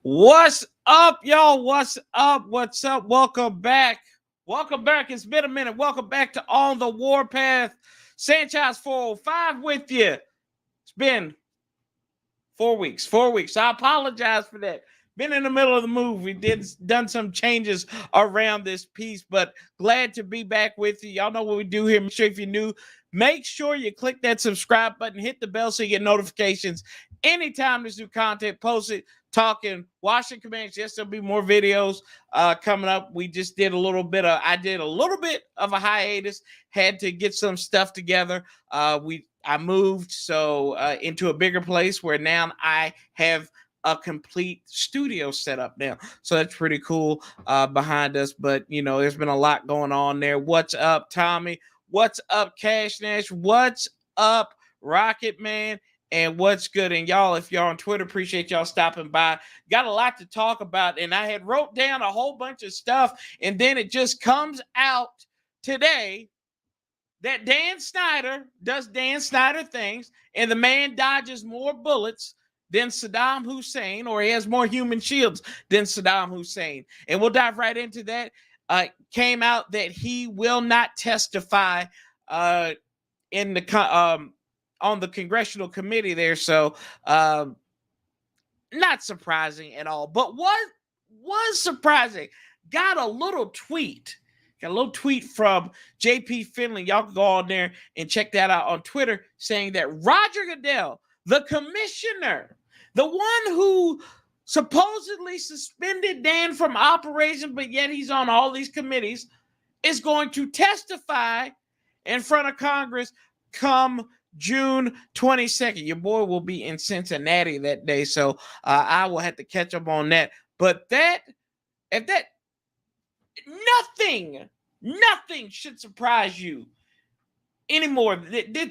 What's up, y'all? What's up? What's up? Welcome back. Welcome back. It's been a minute. Welcome back to On the Warpath. Sanchez 405 with you. It's been 4 weeks. 4 weeks. I apologize for that. Been in the middle of the move. We done some changes around this piece, but glad to be back with you. Y'all know what we do here. Make sure if you're new, make sure you click that subscribe button, hit the bell so you get notifications anytime there's new content posted. Talking washing commands. Yes, there'll be more videos coming up. We just did I did a little bit of a hiatus. Had to get some stuff together. I moved into a bigger place where now I have a complete studio set up now. So that's pretty cool behind us. But there's been a lot going on there. What's up, Tommy? What's up, Cash Nash? What's up, Rocket Man? And what's good? And y'all, if y'all on Twitter, appreciate y'all stopping by. Got a lot to talk about. And I had wrote down a whole bunch of stuff. And then it just comes out today that Dan Snyder does Dan Snyder things, and the man dodges more bullets than Saddam Hussein, or he has more human shields than Saddam Hussein. And we'll dive right into that. Came out that he will not testify in the on the congressional committee there. So not surprising at all. But what was surprising, got a little tweet from JP Finley. Y'all can go on there and check that out on Twitter, saying that Roger Goodell, the commissioner, the one who supposedly suspended Dan from operation, but yet he's on all these committees, is going to testify in front of Congress come June 22nd. Your boy will be in Cincinnati that day, so I will have to catch up on that. But nothing should surprise you anymore.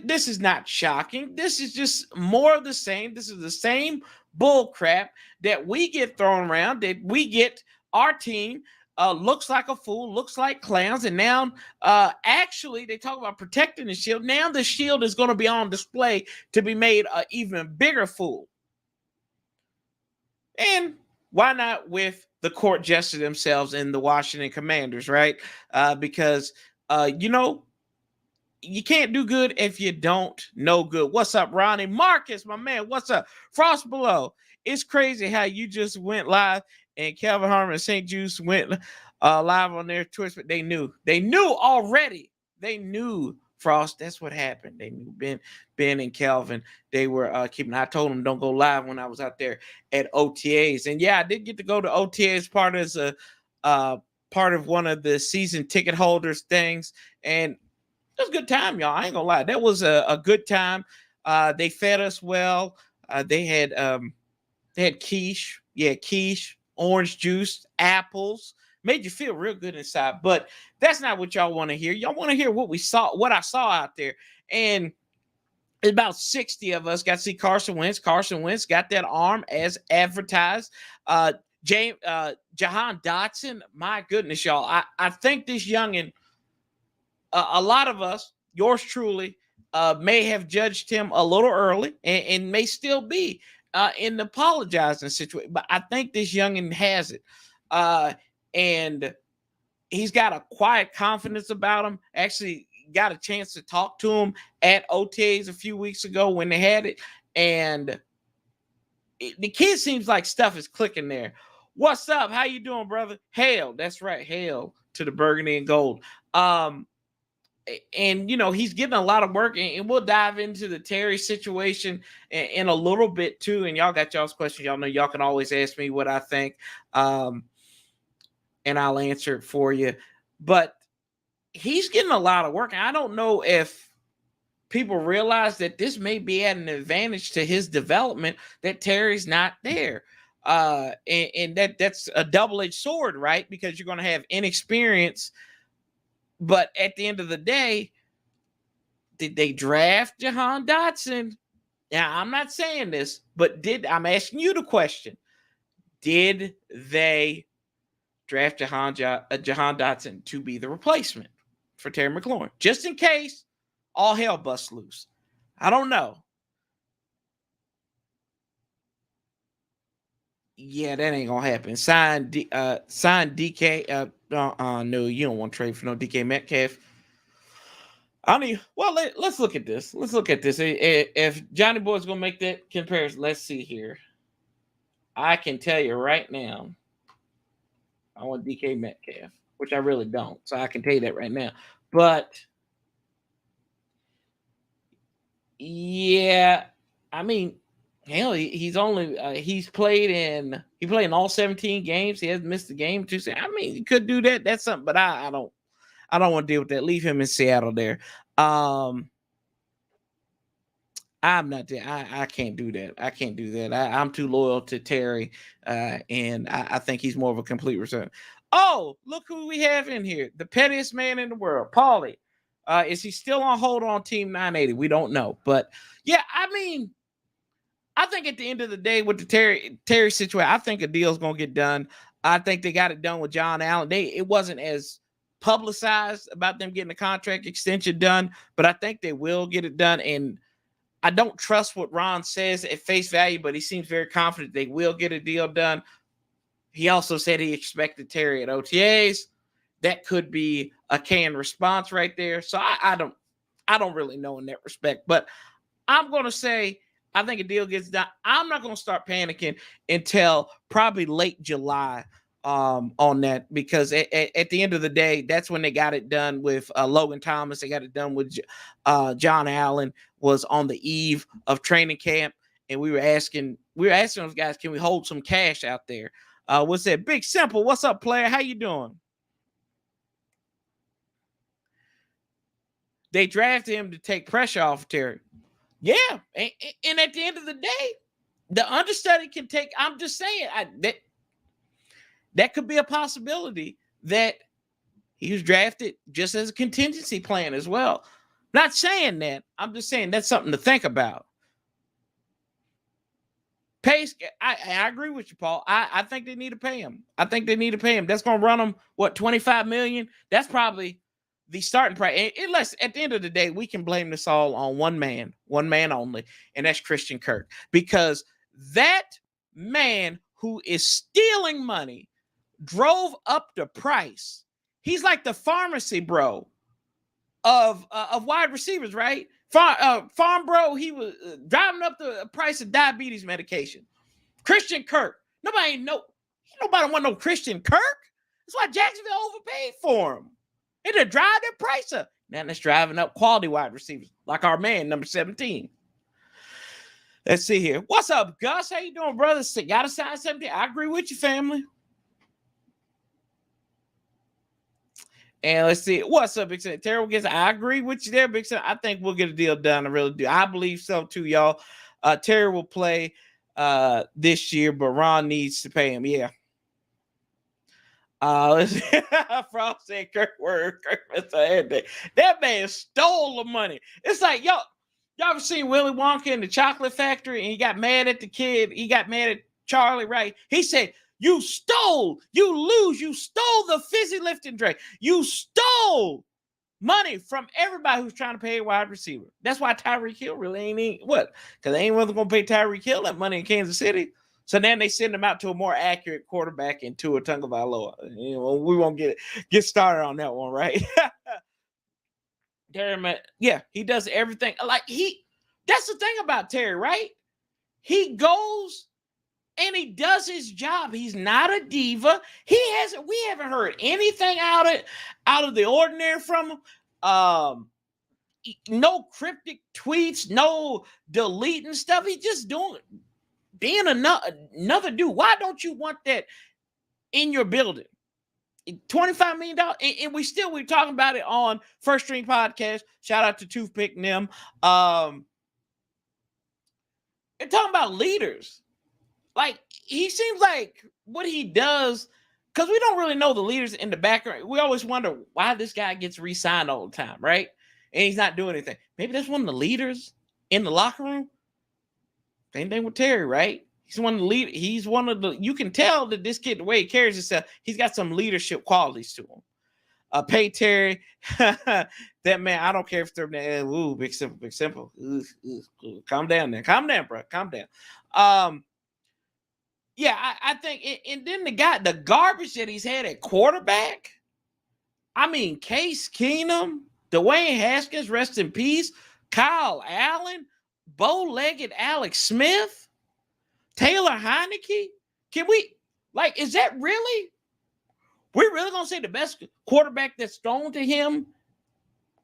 This is not shocking. This is just more of the same. This is the same bull crap that we get thrown around, that we get our team looks like a fool, looks like clowns. And now actually they talk about protecting the shield. Now the shield is going to be on display to be made an even bigger fool. And why not with the court jester themselves and the Washington Commanders, right? Because you can't do good if you don't know good. What's up, Ronnie? Marcus, my man, what's up? Frost Below. It's crazy how you just went live and Calvin Harmon and St. Juice went live on their Twitch, but they knew already. They knew, Frost. That's what happened. They knew Ben and Calvin. They were keeping. I told them don't go live when I was out there at OTAs, and yeah, I did get to go to OTAs part as a part of one of the season ticket holders things, and it was a good time, y'all. I ain't gonna lie. That was a good time. They fed us well. They had quiche. Yeah, quiche, orange juice, apples. Made you feel real good inside. But that's not what y'all want to hear. Y'all want to hear what I saw out there. And about 60 of us got to see Carson Wentz. Carson Wentz got that arm as advertised. Jahan Dotson, my goodness, y'all. I think this youngin', a lot of us, yours truly, may have judged him a little early and may still be in the apologizing situation. But I think this youngin' has it. And he's got a quiet confidence about him. Actually got a chance to talk to him at OTAs a few weeks ago when they had it. And the kid seems like stuff is clicking there. What's up? How you doing, brother? Hail. That's right. Hail to the burgundy and gold. And he's getting a lot of work, and we'll dive into the Terry situation in a little bit too. And y'all got y'all's questions. Y'all know y'all can always ask me what I think, and I'll answer it for you. But he's getting a lot of work, and I don't know if people realize that this may be at an advantage to his development that Terry's not there. And that's a double-edged sword, right? Because you're going to have inexperience. But at the end of the day, did they draft Jahan Dotson? Now, I'm not saying this, but I'm asking you the question. Did they draft Jahan Dotson to be the replacement for Terry McLaurin? Just in case all hell busts loose. I don't know. Yeah, that ain't gonna happen. Sign DK. No, you don't want to trade for no DK Metcalf. I mean, well, let's look at this. Let's look at this. If Johnny Boy's gonna make that comparison, let's see here. I can tell you right now, I want DK Metcalf, which I really don't. So I can tell you that right now. But yeah, I mean, hell, he's only he played in all 17 games. He hasn't missed a game too. I mean, he could do that. That's something, but I don't want to deal with that. Leave him in Seattle there. I'm not there. I can't do that. I can't do that. I'm too loyal to Terry, and I think he's more of a complete return. Oh, look who we have in here. The pettiest man in the world, Paulie. Is he still on hold on Team 980? We don't know. But, yeah, I mean, I think at the end of the day with the Terry situation, I think a deal's going to get done. I think they got it done with John Allen. It wasn't as publicized about them getting a contract extension done, but I think they will get it done. And I don't trust what Ron says at face value, but he seems very confident they will get a deal done. He also said he expected Terry at OTAs. That could be a canned response right there. So I don't really know in that respect. But I'm going to say I think a deal gets done. I'm not going to start panicking until probably late July on that, because at the end of the day, that's when they got it done with Logan Thomas. They got it done with John Allen. Was on the eve of training camp, and we were asking those guys, can we hold some cash out there? What's that? Big Simple, what's up, player? How you doing? They drafted him to take pressure off of Terry. Yeah, and at the end of the day, the understudy can take. I'm just saying that could be a possibility that he was drafted just as a contingency plan as well. Not saying that. I'm just saying that's something to think about. Pace, I agree with you, Paul. I think they need to pay him. I think they need to pay him. That's going to run them, what, $25 million? That's probably the starting price. Unless at the end of the day, we can blame this all on one man only, and that's Christian Kirk. Because that man who is stealing money drove up the price. He's like the pharmacy bro of wide receivers, right? Farm bro, he was driving up the price of diabetes medication. Christian Kirk. Nobody want no Christian Kirk. That's why Jacksonville overpaid for him. They had to drive their price up. Now that's driving up quality wide receivers, like our man, number 17. Let's see here. What's up, Gus? How you doing, brother? Got to sign 17. I agree with you, family. And let's see. What's up, Big Sam? Terrible guess. I agree with you there, Big Sam. I think we'll get a deal done. I really do. I believe so, too, y'all. Terry will play this year, but Ron needs to pay him. Yeah. Frost said Kirk word. That man stole the money. It's like, y'all ever seen Willy Wonka in the Chocolate Factory, and he got mad at the kid? He got mad at Charlie, right? He said, you stole the fizzy lifting drink. You stole money from everybody who's trying to pay a wide receiver. That's why Tyreek Hill really ain't what? Because they ain't really going to pay Tyreek Hill that money in Kansas City. So then they send him out to a more accurate quarterback in Tua Tagovailoa. You know, we won't get started on that one, right? Terry, yeah, he does everything. That's the thing about Terry, right? He goes and he does his job. He's not a diva. We haven't heard anything out of the ordinary from him. No cryptic tweets, no deleting stuff. He's just being another dude. Why don't you want that in your building? $25 million. And we're talking about it on First String Podcast. Shout out to Toothpick Nim. They're talking about leaders. Like, he seems like what he does, because we don't really know the leaders in the background. We always wonder why this guy gets re-signed all the time, right? And he's not doing anything. Maybe that's one of the leaders in the locker room. Same thing with Terry, right? He's one of the leaders. He's one of the, you can tell that this kid, the way he carries himself, he's got some leadership qualities to him. Pay Terry. That man, I don't care if they're ooh, big simple. Calm down there. Calm down, bro. Calm down. Yeah, I think, and then the garbage that he's had at quarterback. I mean, Case Keenum, Dwayne Haskins, rest in peace, Kyle Allen, bow-legged Alex Smith, Taylor Heineke. Can we, like, is that really? We're really going to say the best quarterback that's thrown to him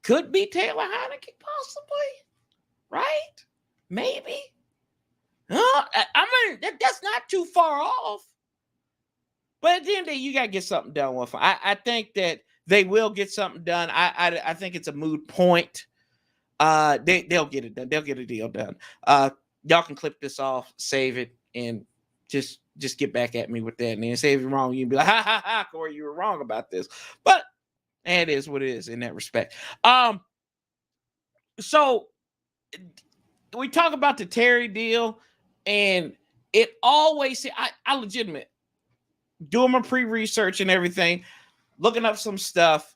could be Taylor Heineke, possibly? Right? Maybe. I mean, that's not too far off. But at the end of the day, you got to get something done with them. I think that they will get something done. I think it's a moot point. They'll get it done. They'll get a deal done. Y'all can clip this off, save it, and just get back at me with that. And then say if you're wrong, you can be like, ha, ha, ha, Corey, you were wrong about this. But it is what it is in that respect. So we talk about the Terry deal, and it always, I legitimate, doing my pre-research and everything, looking up some stuff.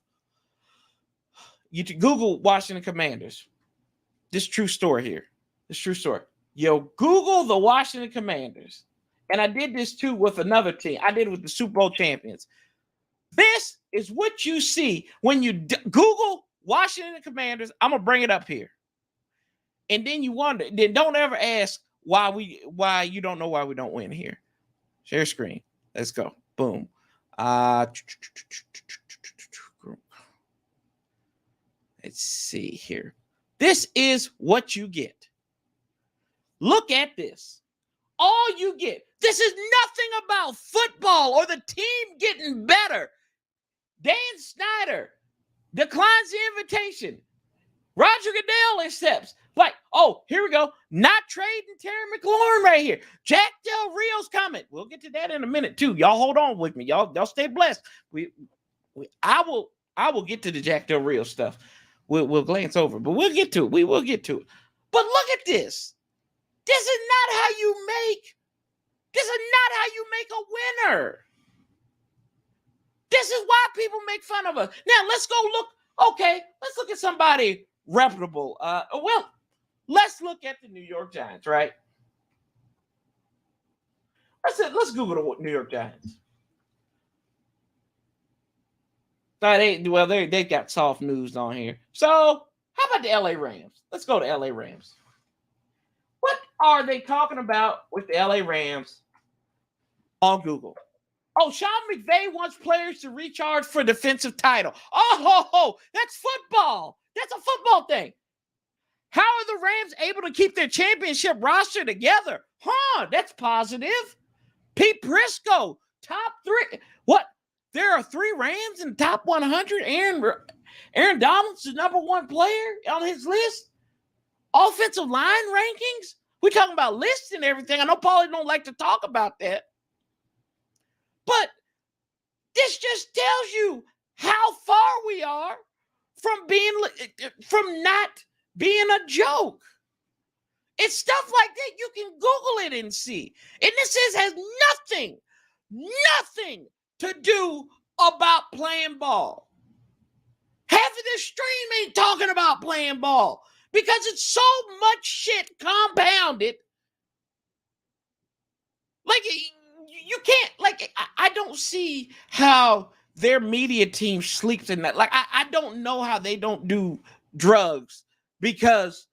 You can Google Washington Commanders. This true story here. This true story. Yo, Google the Washington Commanders. And I did this too with another team. I did it with the Super Bowl champions. This is what you see when you Google Washington Commanders. I'm going to bring it up here. And then you wonder, then don't ever ask why you don't know why we don't win here. Share screen. Let's go. Boom. Let's see here. This is what you get. Look at this. All you get. This is nothing about football or the team getting better. Dan Snyder declines the invitation. Roger Goodell accepts. Like, oh, here we go. Not trading Terry McLaurin right here. Jack Del Rio's coming. We'll get to that in a minute too. Y'all hold on with me. Y'all stay blessed. I will get to the Jack Del Rio stuff. We'll glance over, but we'll get to it. We will get to it. But look at this. This is not how you make. This is not how you make a winner. This is why people make fun of us. Now let's go look. Okay, let's look at somebody reputable. Well, let's look at the New York Giants, right? Let's Google the New York Giants. They got soft news on here. So how about the LA Rams? Let's go to LA Rams. What are they talking about with the LA Rams on Google? Oh, Sean McVay wants players to recharge for defensive title. Oh, that's football. That's a football thing. How are the Rams able to keep their championship roster together? That's positive. Pete Prisco, top 3. What? There are 3 Rams in the top 100. Aaron Donald's the number 1 player on his list. Offensive line rankings. We're talking about lists and everything. I know Paulie don't like to talk about that. But this just tells you how far we are from not being a joke. It's stuff like that. You can Google it and see. And this has nothing to do about playing ball. Half of this stream ain't talking about playing ball because it's so much shit compounded. Like, you can't, like, I don't see how their media team sleeps in that. Like, I don't know how they don't do drugs, because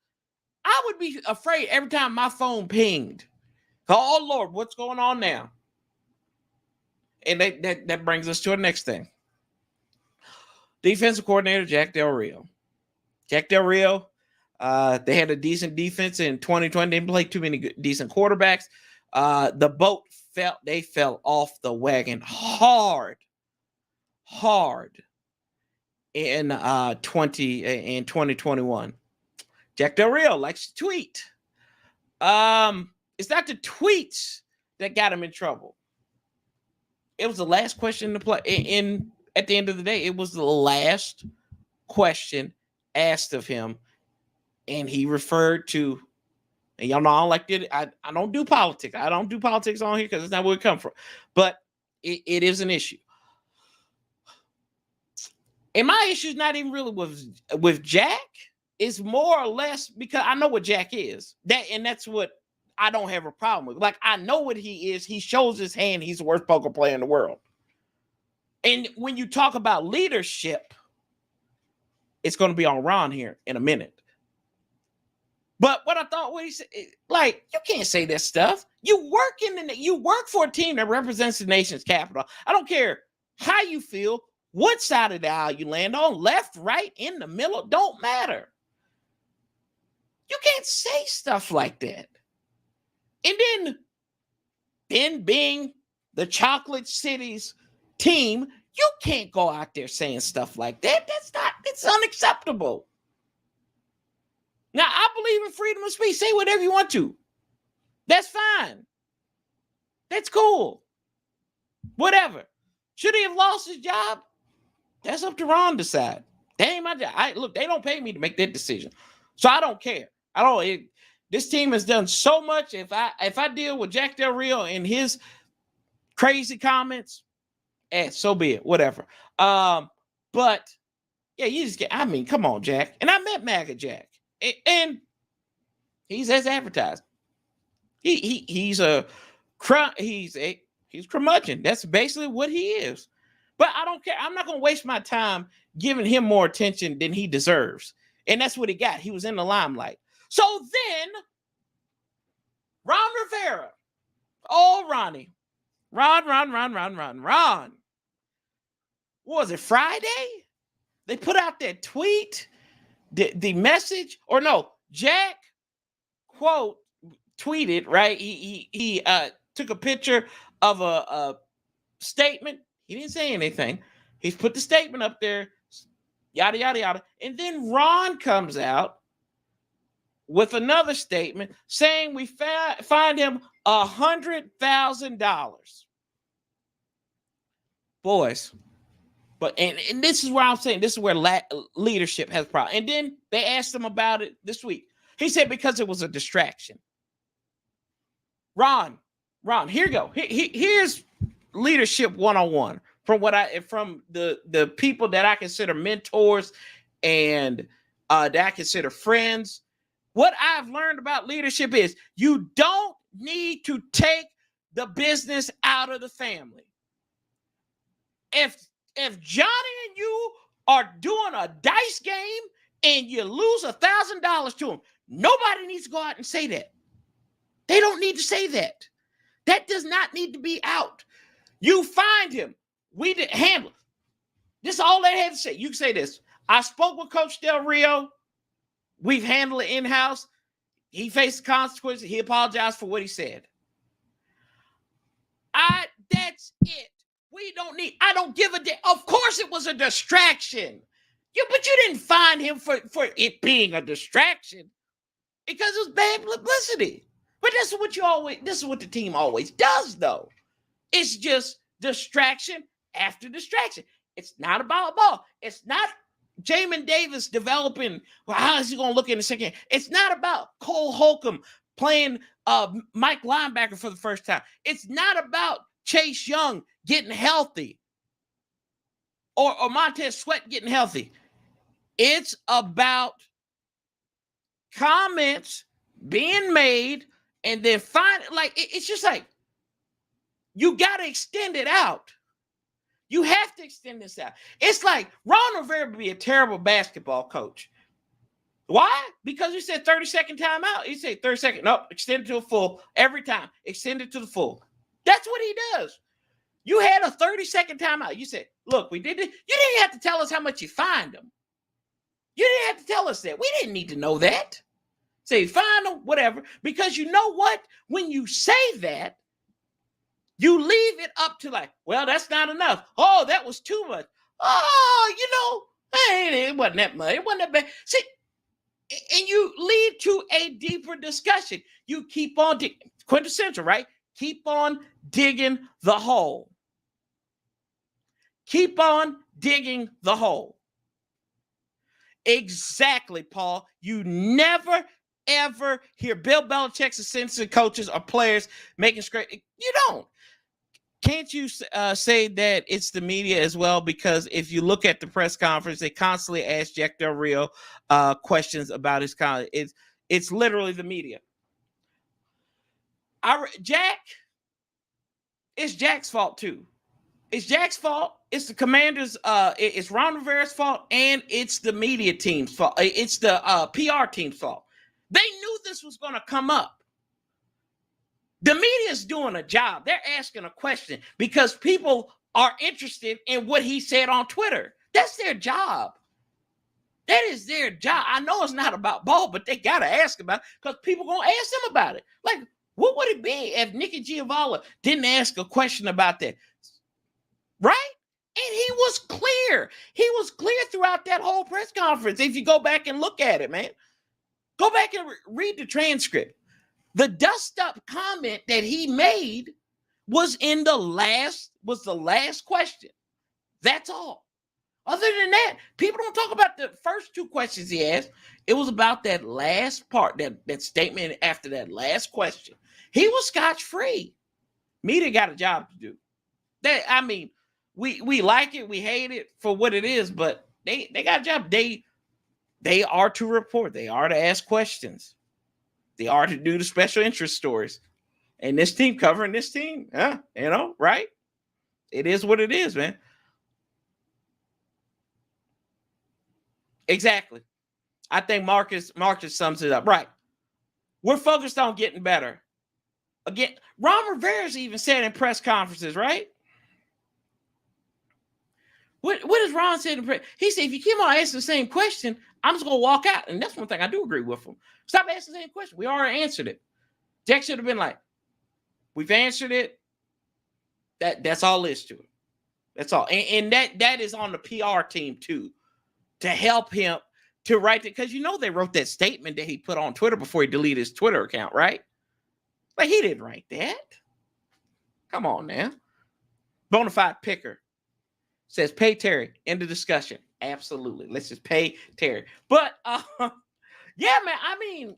I would be afraid every time my phone pinged. Oh, Lord, what's going on now? And that brings us to our next thing. Defensive coordinator, Jack Del Rio. Jack Del Rio, they had a decent defense in 2020. They didn't play too many decent quarterbacks. The boat fell off the wagon hard in 2021. Jack Del Rio likes to tweet. It's not the tweets that got him in trouble. It was the last question to play. At the end of the day, it was the last question asked of him, and he referred to. And y'all know I don't like it. I don't do politics. I don't do politics on here because it's not where it comes from. But it is an issue. And my issue is not even really with Jack. It's more or less because I know what Jack is. That's what I don't have a problem with. Like, I know what he is. He shows his hand. He's the worst poker player in the world. And when you talk about leadership, it's going to be on Ron here in a minute. But what I thought, what he said, like, you can't say this stuff. You work for a team that represents the nation's capital. I don't care how you feel, what side of the aisle you land on, left, right, in the middle, don't matter. You can't say stuff like that. And then being the Chocolate City's team, you can't go out there saying stuff like that. It's unacceptable. Now, I believe in freedom of speech. Say whatever you want to. That's fine. That's cool. Whatever. Should he have lost his job? That's up to Ron to decide. That ain't my job. Look, they don't pay me to make that decision. So I don't care. This team has done so much. If I deal with Jack Del Rio and his crazy comments, so be it. Whatever. But yeah, you just come on, Jack. And I met MAGA Jack. And he's as advertised. He's curmudgeon. That's basically what he is. But I don't care. I'm not going to waste my time giving him more attention than he deserves. And that's what he got. He was in the limelight. So then, Ron Rivera. Oh, Ronnie. Ron. What was it, Friday? They put out that tweet. The message, or no, Jack, quote, tweeted, right? He took a picture of a statement. He didn't say anything. He's put the statement up there, yada, yada, yada. And then Ron comes out with another statement saying we find him $100,000. Boys. But and this is where I'm saying this is where leadership has a problem. And then they asked him about it this week. He said because it was a distraction. Ron, here you go. Here's leadership 101 from the people that I consider mentors and that I consider friends. What I've learned about leadership is you don't need to take the business out of the family. If Johnny and you are doing a dice game and you lose $1,000 to him, nobody needs to go out and say that. They don't need to say that. That does not need to be out. You find him. We did handle it. This is all they had to say. You can say this. I spoke with Coach Del Rio. We've handled it in-house. He faced the consequences. He apologized for what he said. That's it. I don't give a damn. Of course it was a distraction. But you didn't find him for it being a distraction because it was bad publicity. But this is what the team always does, though. It's just distraction after distraction. It's not about ball. It's not Jamin Davis developing, well, how is he going to look in the second? It's not about Cole Holcomb playing Mike linebacker for the first time. It's not about Chase Young getting healthy or Montez Sweat getting healthy. It's about comments being made and then it's just like you got to extend it out. You have to extend this out. It's like Ron Rivera would be a terrible basketball coach. Why? Because he said 30-second timeout. He said 30-second. Nope, extend it to a full every time. Extend it to the full. That's what he does. You had a 30-second timeout. You said, look, we did it. You didn't have to tell us how much you fined them. You didn't have to tell us that. We didn't need to know that. Say, fine them, whatever. Because you know what? When you say that, you leave it up to like, well, that's not enough. Oh, that was too much. Oh, hey, it wasn't that much. It wasn't that bad. See, and you lead to a deeper discussion. You keep on digging. Quintessential, right? Keep on digging the hole. Keep on digging the hole. Exactly, Paul. You never, ever hear Bill Belichick's assistant coaches or players making straight. You don't. Can't you say that it's the media as well? Because if you look at the press conference, they constantly ask Jack Del Rio questions about his college. It's literally the media. Jack, it's Jack's fault too. It's Jack's fault. It's the Commanders. It's Ron Rivera's fault, and it's the media team's fault. It's the PR team's fault. They knew this was going to come up. The media is doing a job. They're asking a question because people are interested in what he said on Twitter. That's their job. That is their job. I know it's not about ball, but they got to ask about it because people going to ask them about it. Like, what would it be if Nikki Giovanni didn't ask a question about that? Right? And he was clear. He was clear throughout that whole press conference. If you go back and look at it, man, go back and read the transcript. The dust up comment that he made was the last question. That's all. Other than that, people don't talk about the first two questions he asked. It was about that last part, that statement after that last question. He was scotch-free. Media got a job to do. We like it, we hate it for what it is, but they got a job. They are to report. They are to ask questions. They are to do the special interest stories. And this team covering this team, right? It is what it is, man. Exactly. I think Marcus sums it up. Right. We're focused on getting better. Again, Ron Rivera's even said in press conferences, right? What does Ron say in press? He said, if you keep on asking the same question, I'm just going to walk out. And that's one thing I do agree with him. Stop asking the same question. We already answered it. Jack should have been like, we've answered it. That's all there is to it. That's all. And that is on the PR team, too, to help him to write it. Because they wrote that statement that he put on Twitter before he deleted his Twitter account, right? Like, he didn't write that. Come on now. Bonafide picker says, pay Terry. End of discussion. Absolutely. Let's just pay Terry. But, yeah, man, I mean,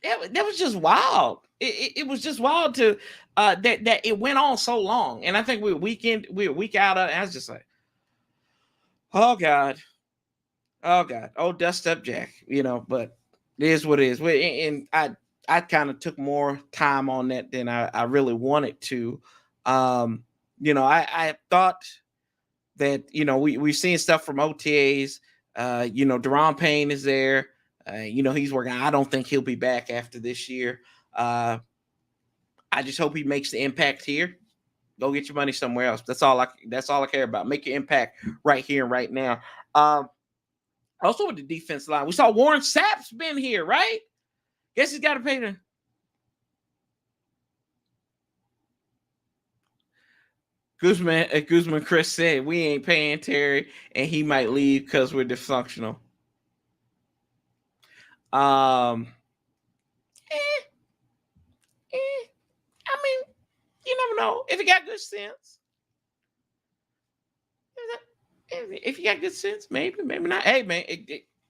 that was just wild. It was just wild to that it went on so long. And I think we were a week out of it. I was just like, oh, God. Oh, dust up, Jack. But it is what it is. And I kind of took more time on that than I really wanted to. I thought that, we've seen stuff from OTAs. Deron Payne is there. He's working. I don't think he'll be back after this year. I just hope he makes the impact here. Go get your money somewhere else. That's all I care about. Make your impact right here and right now. Also with the defense line, we saw Warren Sapp's been here, right? Guess he's got to pay the Guzman Chris said we ain't paying Terry and he might leave because we're dysfunctional. I mean, you never know. If he got good sense. If you got good sense, maybe not. Hey, man,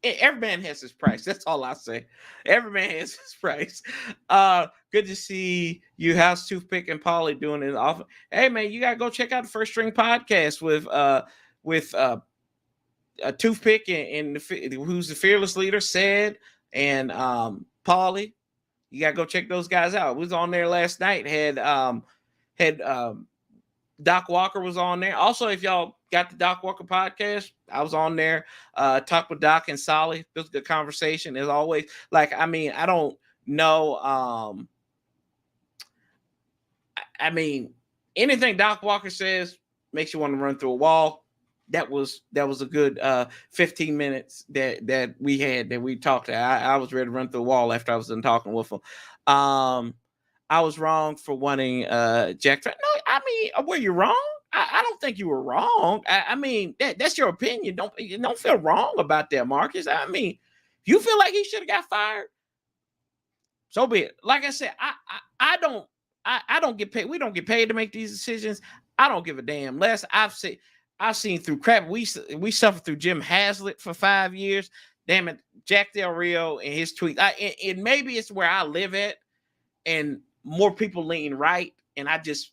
every man has his price. That's all I say. Every man has his price. Good to see you, House Toothpick and Polly doing it often. Hey, man, you gotta go check out the First String podcast with Toothpick and who's the fearless leader, said, and Polly. You gotta go check those guys out. We was on there last night. Had Doc Walker was on there. Also, if y'all got the Doc Walker podcast, I was on there. Talked with Doc and Solly. It was a good conversation as always. Like, I mean, I don't know. I mean, anything Doc Walker says makes you want to run through a wall. That was a good 15 minutes that we had, that we talked. I was ready to run through a wall after I was done talking with him. I was wrong for wanting Jack. No, I mean, were you wrong? I don't think you were wrong. I mean, that's your opinion. Don't feel wrong about that, Marcus. I mean, you feel like he should have got fired, so be it. Like I said, I don't get paid. We don't get paid to make these decisions. I don't give a damn. I've seen through crap. We suffered through Jim Haslett for 5 years. Damn it, Jack Del Rio and his tweet. And maybe it's where I live at, and more people lean right, and I just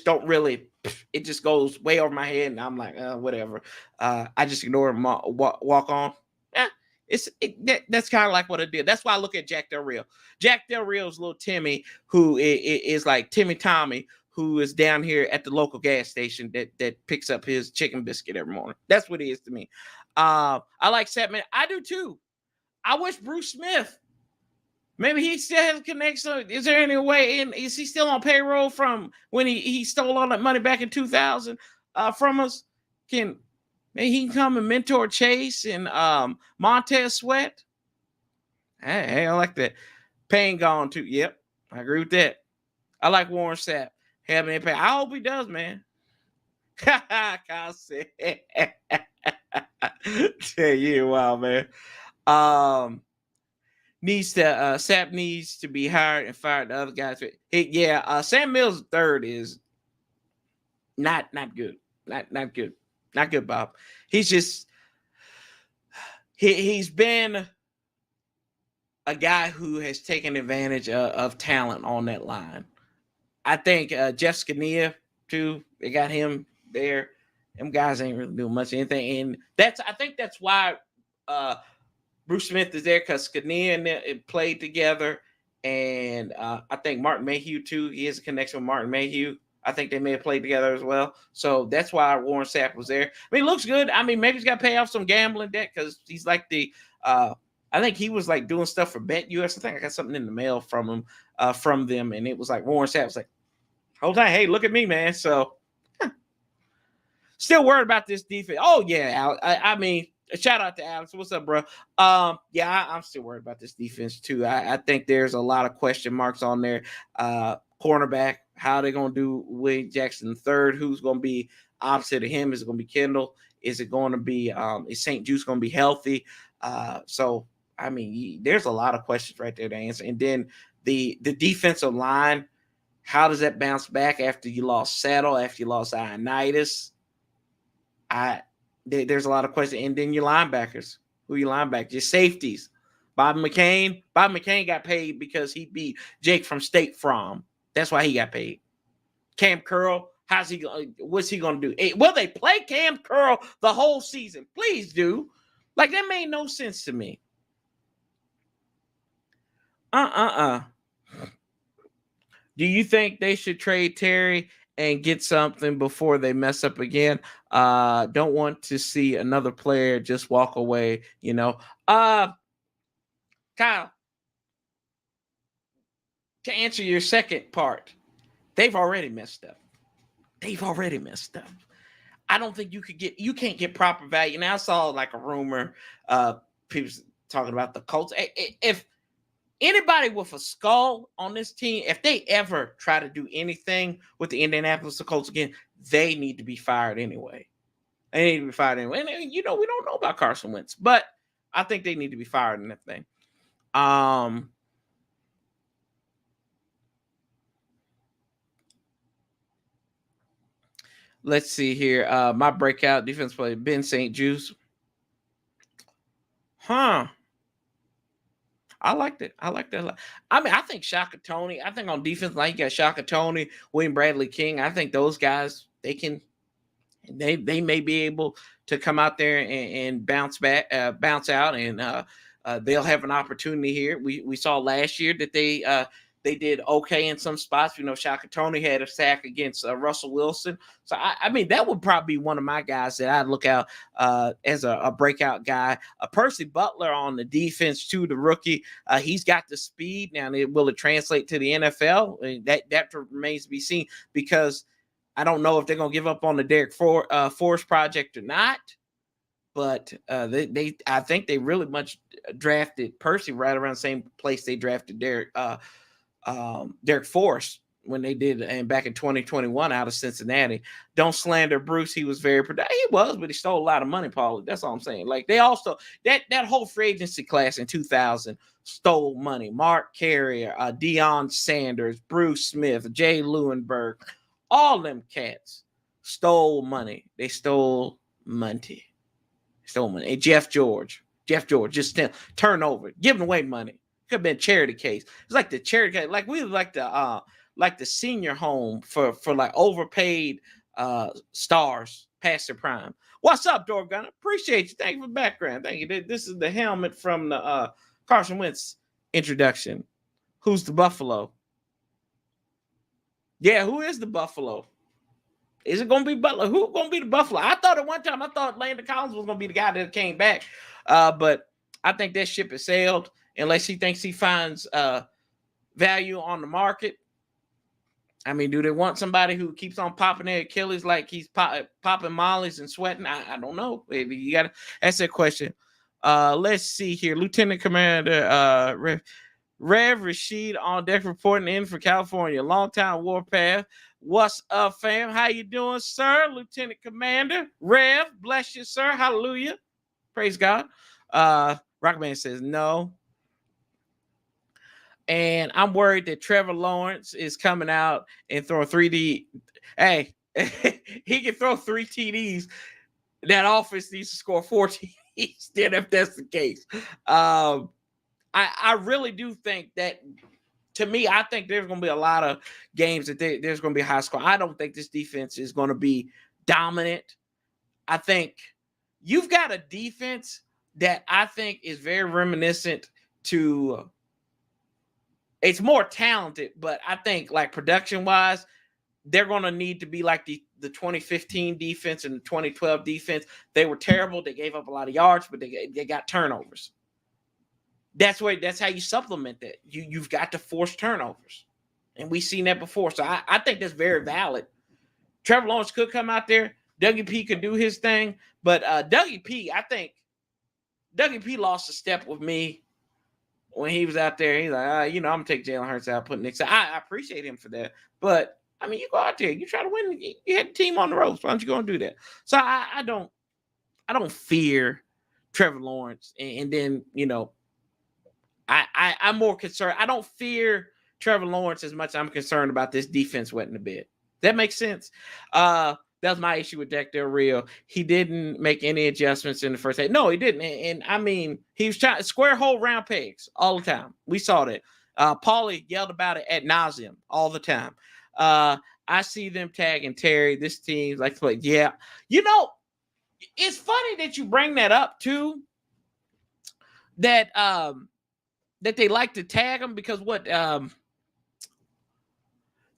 don't really. It just goes way over my head, and I'm like, whatever. I just ignore him, walk on. That's kind of like what I did. That's why I look at Jack Del Rio. Jack Del Rio's little Timmy, who is like Timmy Tommy, who is down here at the local gas station that picks up his chicken biscuit every morning. That's what he is to me. I like Sapman. I do too. I wish Bruce Smith. Maybe he still has a connection. Is there any way? And is he still on payroll from when he stole all that money back in 2000 from us? Maybe he can come and mentor Chase and Montez Sweat? Hey, I like that. Payne gone too. Yep, I agree with that. I like Warren Sapp having impact. I hope he does, man. Kyle said, "Yeah, you wow, man." Sapp needs to be hired and fired. The other guys, Sam Mills third is not good, not good, not good, Bob. He's just he's been a guy who has taken advantage of talent on that line. I think Jeff Scania too. They got him there. Them guys ain't really doing much of anything, and I think that's why Bruce Smith is there, because Scania and them played together, and I think Martin Mayhew too. He has a connection with Martin Mayhew. I think they may have played together as well. So that's why Warren Sapp was there. I mean, it looks good. I mean, maybe he's got to pay off some gambling debt because he's like I think he was like doing stuff for BetUS. I think I got something in the mail from him, from them, and it was like Warren Sapp was like, "Hold on, hey, look at me, man." So still worried about this defense. Oh yeah, I mean, shout out to Alex. What's up, bro? I'm still worried about this defense too. I think there's a lot of question marks on there. Cornerback, how are they going to do William Jackson III? Who's going to be opposite of him? Is it going to be Kendall? Is it going to be is St. Juice going to be healthy? So I mean, there's a lot of questions right there to answer. And then the defensive line, how does that bounce back after you lost Saddle, after you lost Ioannidis? There's a lot of questions. And then your linebackers. Who your linebackers? Your safeties. Bob McCain. Bob McCain got paid because he beat Jake from State Farm. That's why he got paid. Cam Curl, what's he going to do? Will they play Cam Curl the whole season? Please do. Like, that made no sense to me. Do you think they should trade Terry and get something before they mess up again? Don't want to see another player just walk away, you know. Kyle, to answer your second part, they've already messed up. I don't think you can't get proper value. Now I saw like a rumor, people talking about the Colts. If anybody with a skull on this team, if they ever try to do anything with the Indianapolis Colts again, they need to be fired anyway. They need to be fired anyway. And we don't know about Carson Wentz, but I think they need to be fired in that thing. Let's see here. My breakout defense player, Ben St. Juice. I liked it. I like that. I mean, I think Shaka Tony. I think on defense, like you got Shaka Tony, William Bradley King. I think those guys, they may be able to come out there and bounce out, and they'll have an opportunity here. We saw last year that they did okay in some spots. You know, Shaka Tony had a sack against Russell Wilson. So, I mean, that would probably be one of my guys that I'd look out as a breakout guy. Percy Butler on the defense, too, the rookie. He's got the speed. Now, will it translate to the NFL? That remains to be seen, because I don't know if they're going to give up on the Derek Forrest project or not. But I think they really much drafted Percy right around the same place they drafted Derek Forrest when they did, and back in 2021 out of Cincinnati. Don't slander Bruce. He was very productive. He was, but he stole a lot of money, Paul. That's all I'm saying. Like, they also, that whole free agency class in 2000 stole money. Mark Carrier, Deion Sanders, Bruce Smith, Jay Lewinberg, all them cats stole money. They stole money. And Jeff George just turnover, giving away money. Could have been a charity case. It's like the charity case. Like, we like the senior home for like overpaid stars, past their prime. What's up, Door Gunner? Appreciate you. Thank you for the background. Thank you. This is the helmet from the Carson Wentz introduction. Who's the Buffalo? Yeah, who is the Buffalo? Is it going to be Butler? Who's going to be the Buffalo? I thought at one time, Landon Collins was going to be the guy that came back. But I think that ship has sailed unless he thinks he finds value on the market. I mean, do they want somebody who keeps on popping their Achilles like he's popping mollies and sweating? I don't know. Maybe you got to ask that question. Let's see here. Lieutenant Commander Rev Rashid on deck reporting in for California. Longtime Warpath. What's up, fam? How you doing, sir? Lieutenant Commander Rev. Bless you, sir. Hallelujah. Praise God. Rockman says no. And I'm worried that Trevor Lawrence is coming out and throwing 3D. Hey, he can throw 3 TDs. That offense needs to score 4 TDs. Then if that's the case. I really do think that, to me, I think there's going to be a lot of games that there's going to be a high score. I don't think this defense is going to be dominant. I think you've got a defense that I think is very reminiscent to it's more talented, but I think like production-wise, they're going to need to be like the 2015 defense and the 2012 defense. They were terrible. They gave up a lot of yards, but they got turnovers. That's how you supplement that. You've got to force turnovers. And we've seen that before. So I think that's very valid. Trevor Lawrence could come out there. Dougie P could do his thing. But Dougie P, I think Dougie P lost a step with me when he was out there. He's like, I'm going to take Jalen Hurts out, put Nick. So I appreciate him for that. But, I mean, you go out there. You try to win. You had the team on the ropes. Why don't you go and do that? So I don't fear Trevor Lawrence. And then, I'm more concerned. I don't fear Trevor Lawrence as much as I'm concerned about this defense wetting the bed. That makes sense. That was my issue with Dak Del Rio. He didn't make any adjustments in the first half. No, he didn't. And I mean, he was trying to square hole round pegs all the time. We saw that. Paulie yelled about it ad nauseum all the time. I see them tagging Terry. This team like to play. Yeah. It's funny that you bring that up too. That they like to tag him because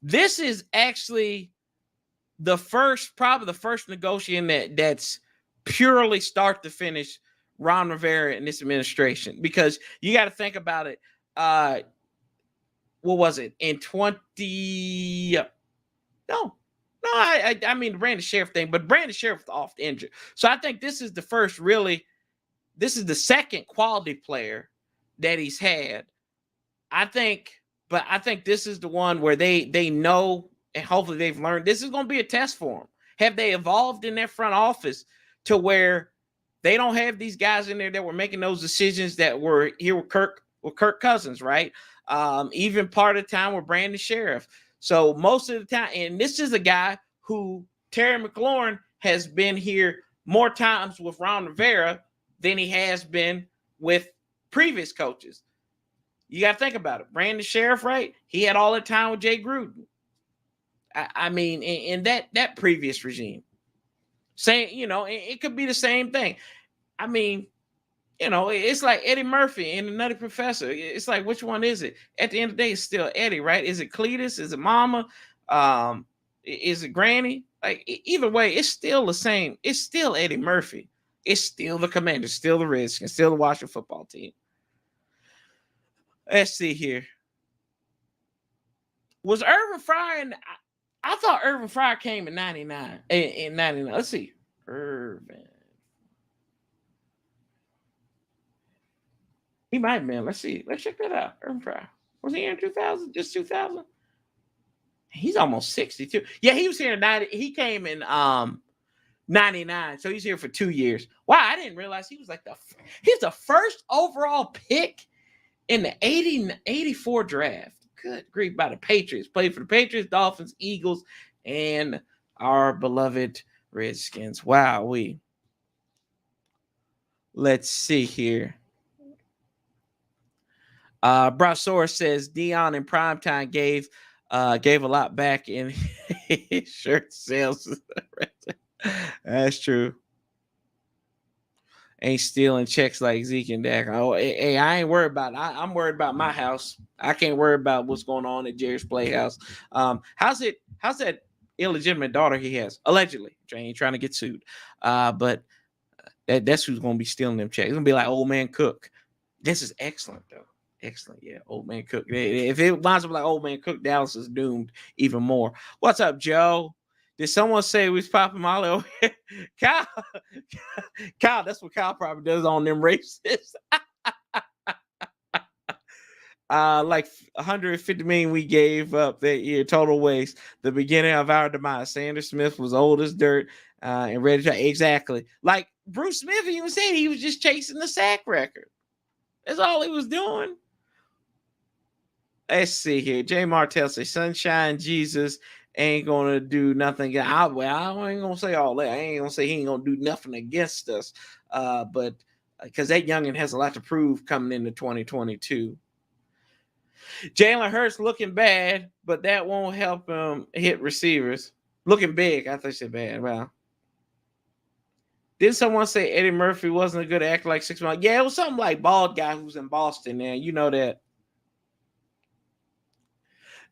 this is actually probably the first negotiation that's purely start to finish Ron Rivera and this administration, because you got to think about it. What was it in 20? I mean the Brandon Sheriff thing, but Brandon Sheriff was off injured. So I think this is the first this is the second quality player that he's had. I think this is the one where they know, and hopefully they've learned this is going to be a test for them. Have they evolved in their front office to where they don't have these guys in there that were making those decisions that were here with Kirk Cousins, right? Even part of the time with Brandon Sheriff. So most of the time, and this is a guy who Terry McLaurin has been here more times with Ron Rivera than he has been with previous coaches. You got to think about it. Brandon Sheriff, right? He had all the time with Jay Gruden. I mean, in that previous regime. It could be the same thing. I mean, it's like Eddie Murphy and the Nutty Professor. It's like, which one is it? At the end of the day, it's still Eddie, right? Is it Cletus? Is it Mama? Is it Granny? Like, either way, it's still the same. It's still Eddie Murphy. It's still the Commanders, still the Redskins, still the Washington football team. Let's see here. Was Irvin Fryer I thought Irvin Fryer came in 99. In 99. Let's see. Irvin. He might have been. Let's see. Let's check that out. Irvin Fryer. Was he here in 2000? Just 2000? He's almost 62. Yeah, he was here in 90. He came in 99. So he's here for 2 years. Wow, I didn't realize he was like he's the first overall pick in the 84 draft. Good grief, by the Patriots. Played for the Patriots, Dolphins, Eagles, and our beloved Redskins. Wow, let's see here. Brassor says Dion in primetime gave a lot back in his shirt sales. That's true. Ain't stealing checks like Zeke and Dak. Oh, hey, I ain't worried about it. I'm worried about my house. I can't worry about what's going on at Jerry's Playhouse. How's that illegitimate daughter he has? Allegedly. I ain't trying to get sued. But that's who's gonna be stealing them checks. It's gonna be like Old Man Cook. This is excellent though. Excellent, yeah. Old Man Cook. If it winds up like Old Man Cook, Dallas is doomed even more. What's up, Joe? Did someone say we was popping Molly over here? Kyle, Kyle, that's what Kyle probably does on them races. Like 150 million we gave up that year, total waste. The beginning of our demise. Sanders Smith was old as dirt and ready to try. Exactly. Like Bruce Smith even said he was just chasing the sack record. That's all he was doing. Let's see here. Jay Martell says, Sunshine Jesus ain't going to do nothing. I ain't going to say all that. I ain't going to say he ain't going to do nothing against us. But because that youngin has a lot to prove coming into 2022. Jalen Hurts looking bad, but that won't help him hit receivers. Looking big. I thought you said bad. Wow. Did someone say Eddie Murphy wasn't a good actor like 6 months? Yeah, it was something like bald guy who's in Boston now. You know that.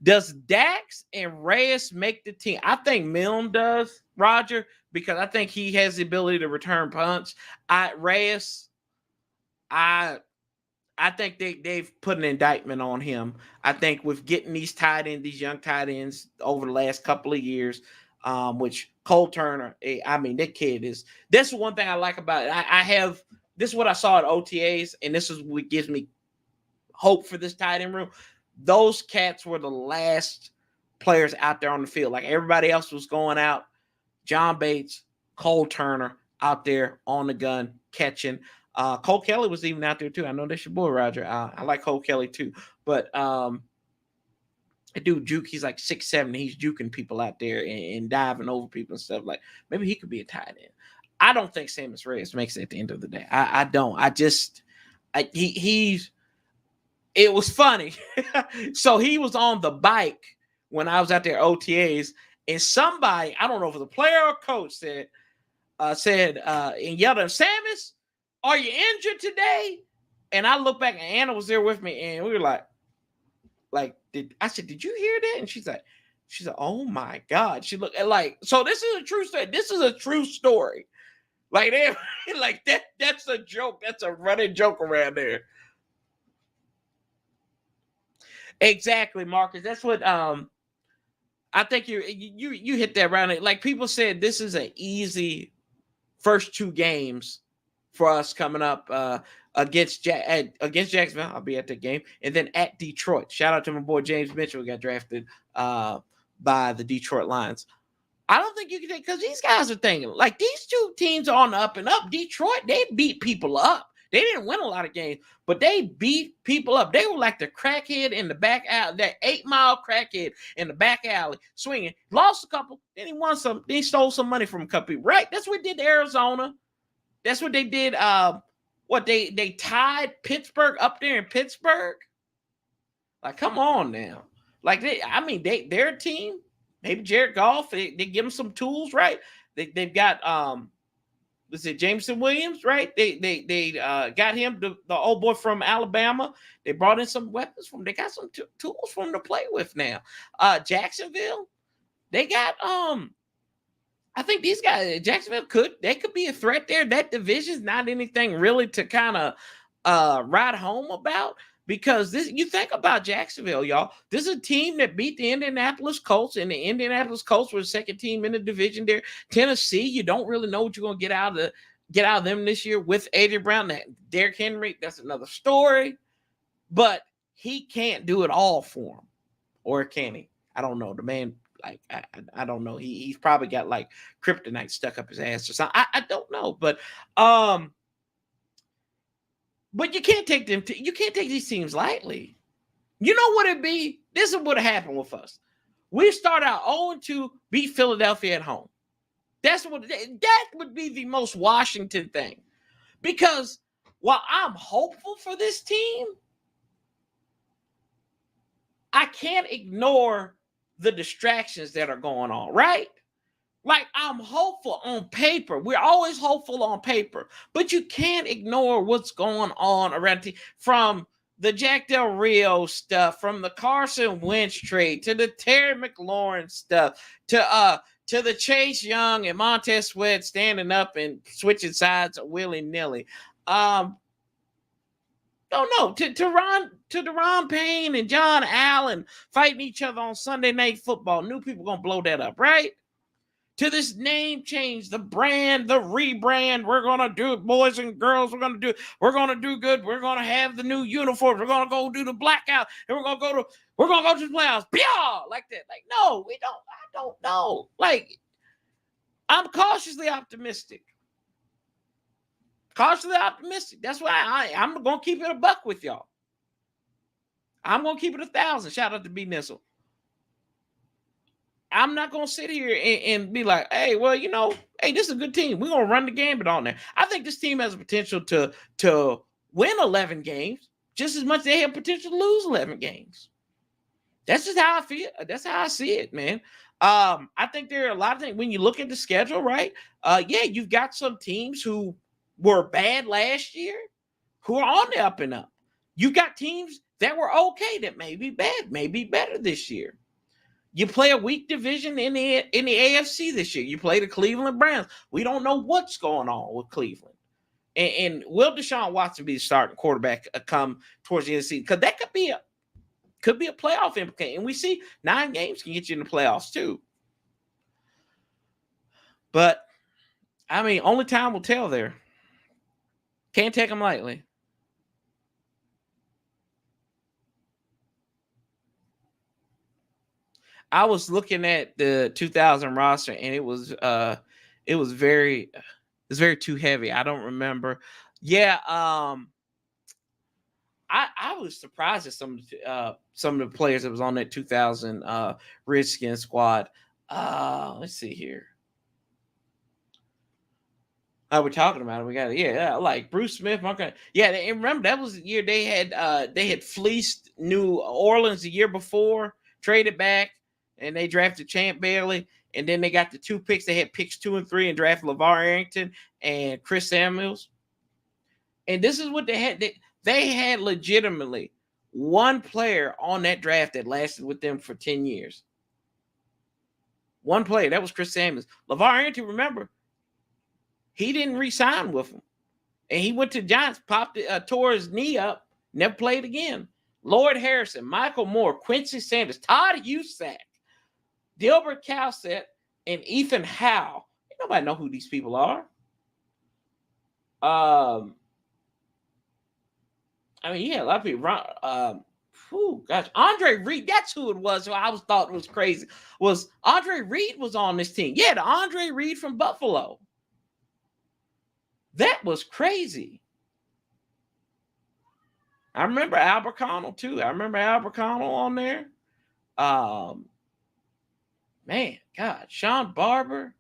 Does Dax and Reyes make the team? I think Milne does, Roger, because I think he has the ability to return punts. Reyes, I think they've put an indictment on him. I think with getting these young tight ends over the last couple of years, which Cole Turner, that kid is. That's one thing I like about it. This is what I saw at OTAs, and this is what gives me hope for this tight end room. Those cats were the last players out there on the field. Like everybody else was going out. John Bates, Cole Turner out there on the gun catching. Cole Kelly was even out there too. I know that's your boy, Roger. I like Cole Kelly too. But dude juke, he's like 6'7". He's juking people out there and diving over people and stuff. Like maybe he could be a tight end. I don't think Samus Reyes makes it at the end of the day. I don't. It was funny. So he was on the bike when I was out there OTAs, and somebody, I don't know if it was a player or coach, said and yelled at him, Samus, are you injured today? And I looked back and Anna was there with me, and we were like, I said, did you hear that? And she's like, oh my God. She looked like, so this is a true story. This is a true story. Like that's a joke. That's a running joke around there. Exactly, Marcus. That's what I think you hit that round. Like people said, this is an easy first 2 games for us coming up against Jacksonville. I'll be at the game, and then at Detroit. Shout out to my boy James Mitchell, who got drafted by the Detroit Lions. I don't think you can take, because these guys are thinking like these 2 teams are on the up and up. Detroit, they beat people up. They didn't win a lot of games, but they beat people up. They were like the crackhead in the back alley, that 8-mile crackhead in the back alley, swinging. Lost a couple, then he won some. Then he stole some money from a couple people. Right? That's what they did to Arizona. That's what they did. They tied Pittsburgh up there in Pittsburgh. Like, come on now. Like their team. Maybe Jared Goff. They give them some tools, right? They've got was it Jameson Williams, right? They got him, the old boy from Alabama. They brought in some weapons from. They got some tools for him to play with now. Jacksonville, they got I think these guys, Jacksonville could be a threat there. That division's not anything really to kind of ride home about. Because you think about Jacksonville, y'all. This is a team that beat the Indianapolis Colts, and the Indianapolis Colts were the second team in the division there. Tennessee, you don't really know what you're going to get out of them this year with A.J. Brown. Derrick Henry, that's another story. But he can't do it all for him. Or can he? I don't know. The man, like, I don't know. He's probably got, like, kryptonite stuck up his ass or something. I don't know. But you can't take them. You can't take these teams lightly. You know what it'd be? This is what happened with us. We start out 0-2, beat Philadelphia at home. That would be the most Washington thing. Because while I'm hopeful for this team, I can't ignore the distractions that are going on, right? Like, I'm hopeful on paper. We're always hopeful on paper, but you can't ignore what's going on around from the Jack Del Rio stuff, from the Carson Wentz trade to the Terry McLaurin stuff to the Chase Young and Montez Sweat standing up and switching sides willy-nilly. Don't know to Deron Payne and John Allen fighting each other on Sunday Night Football. New people gonna blow that up, right? To this name change, the brand, the rebrand. We're gonna do it, boys and girls. We're gonna do good. We're gonna have the new uniforms. We're gonna go do the blackout, and we're gonna go to the playoffs. Blah, like that. Like, no, we don't. I don't know. Like, I'm cautiously optimistic. Cautiously optimistic. That's why I'm gonna keep it a buck with y'all. I'm gonna keep it 1,000. Shout out to B Nissel. I'm not going to sit here and be like, hey, well, hey, this is a good team. We're going to run the gambit on there. I think this team has the potential to win 11 games just as much as they have potential to lose 11 games. That's just how I feel. That's how I see it, man. I think there are a lot of things when you look at the schedule, right? You've got some teams who were bad last year who are on the up and up. You've got teams that were okay that may be bad, may be better this year. You play a weak division in the AFC this year. You play the Cleveland Browns. We don't know what's going on with Cleveland. And will Deshaun Watson be the starting quarterback come towards the end of the season? Because that could be a playoff implication. And we see 9 games can get you in the playoffs too. But, I mean, only time will tell there. Can't take them lightly. I was looking at the 2000 roster, and it was very too heavy. I don't remember. Yeah, I was surprised at some of the players that was on that 2000 Redskins squad. Let's see here. We're talking about it. We got it. Like Bruce Smith. Okay. Yeah, and remember that was the year they had fleeced New Orleans the year before, traded back. And they drafted Champ Bailey, and then they got the 2 picks. They had picks 2 and 3 and drafted LeVar Arrington and Chris Samuels. And this is what they had. They had legitimately one player on that draft that lasted with them for 10 years. One player. That was Chris Samuels. LeVar Arrington, remember, he didn't re-sign with them. And he went to Giants, tore his knee up, never played again. Lloyd Harrison, Michael Moore, Quincy Sanders, Todd Usack, Dilbert Cowsett, and Ethan Howe. Nobody know who these people are. I mean, yeah, a lot of people. Andre Reed. That's who it was. Who I thought was crazy. Was Andre Reed was on this team? Yeah, the Andre Reed from Buffalo. That was crazy. I remember Albert Connell too. I remember Albert Connell on there. Man, God, Sean Barber,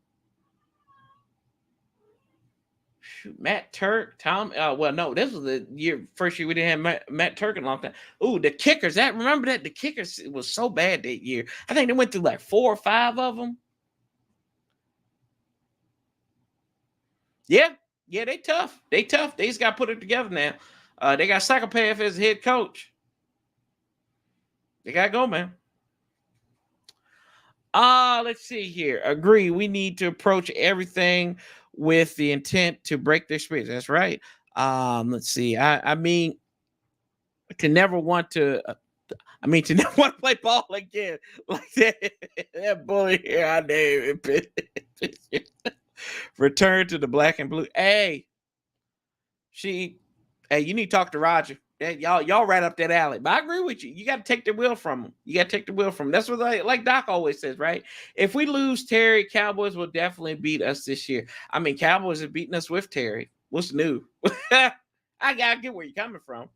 Matt Turk, Tom. No, this was the first year we didn't have Matt Turk in a long time. Ooh, the kickers. Remember that the kickers was so bad that year. I think they went through like 4 or 5 of them. Yeah, they tough. They just got to put it together now. They got Psychopath as head coach. They got to go, man. Let's see here. Agree. We need to approach everything with the intent to break their spirits. That's right. Let's see. I mean, to never want to play ball again. Like that bully here, I name it. Return to the black and blue. Hey, you need to talk to Roger. Y'all right up that alley. But I agree with you. You got to take the wheel from them. That's what like Doc always says, right? If we lose Terry, Cowboys will definitely beat us this year. I mean, Cowboys have beaten us with Terry. What's new? I gotta get where you're coming from.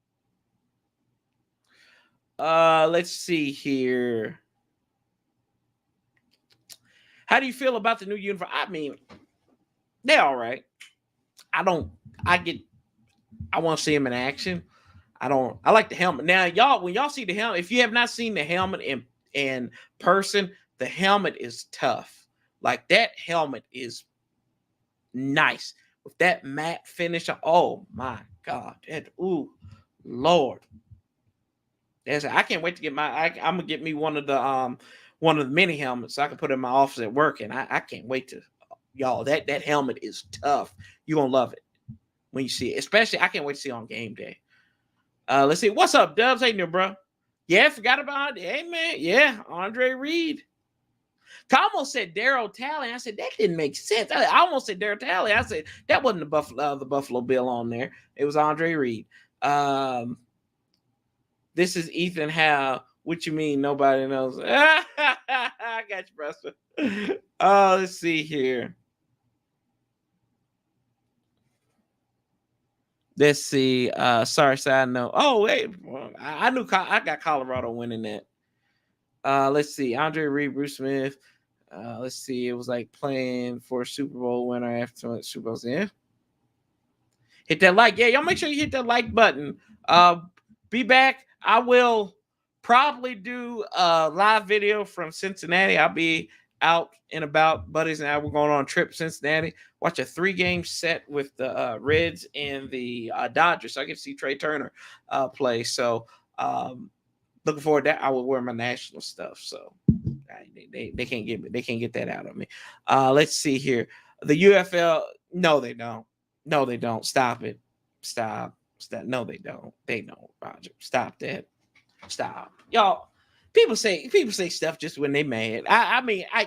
Let's see here. How do you feel about the new uniform? I mean, they're all right. I want to see them in action. I like the helmet. Now, y'all, when y'all see the helmet, if you have not seen the helmet in person, the helmet is tough. Like that helmet is nice with that matte finish. Oh my God. Lord. I can't wait to get I'm gonna get me one of the mini helmets so I can put it in my office at work, and I can't wait to y'all. That helmet is tough. You're gonna love it when you see it. Especially I can't wait to see it on game day. Let's see. What's up, Dubs? Hey, new bro. Yeah, forgot about it. Hey man, yeah, Andre Reed. I almost said Daryl Talley. I said that didn't make sense. I almost said Daryl Talley. I said that wasn't the Buffalo Bill on there. It was Andre Reed. This is Ethan Howe. What you mean nobody knows? I got you, brother. Let's see here. Let's see. Sorry, side note. Oh, wait. I knew I got Colorado winning that. Let's see. Andre Reed, Bruce Smith. Let's see. It was like playing for a Super Bowl winner after Super Bowls. Yeah. Hit that like. Yeah, y'all make sure you hit that like button. Be back. I will probably do a live video from Cincinnati. I'll be out and about. Buddies and I were going on a trip to Cincinnati. Watch a 3-game set with the Reds and the Dodgers. So I get to see Trey Turner play. So looking forward to that. I will wear my national stuff. So they can't get that out of me. Let's see here. The UFL. No, they don't. No, they don't. Stop it. Stop. No, they don't. They don't, Roger. Stop that. Stop. Y'all, people say stuff just when they mad. I mean, I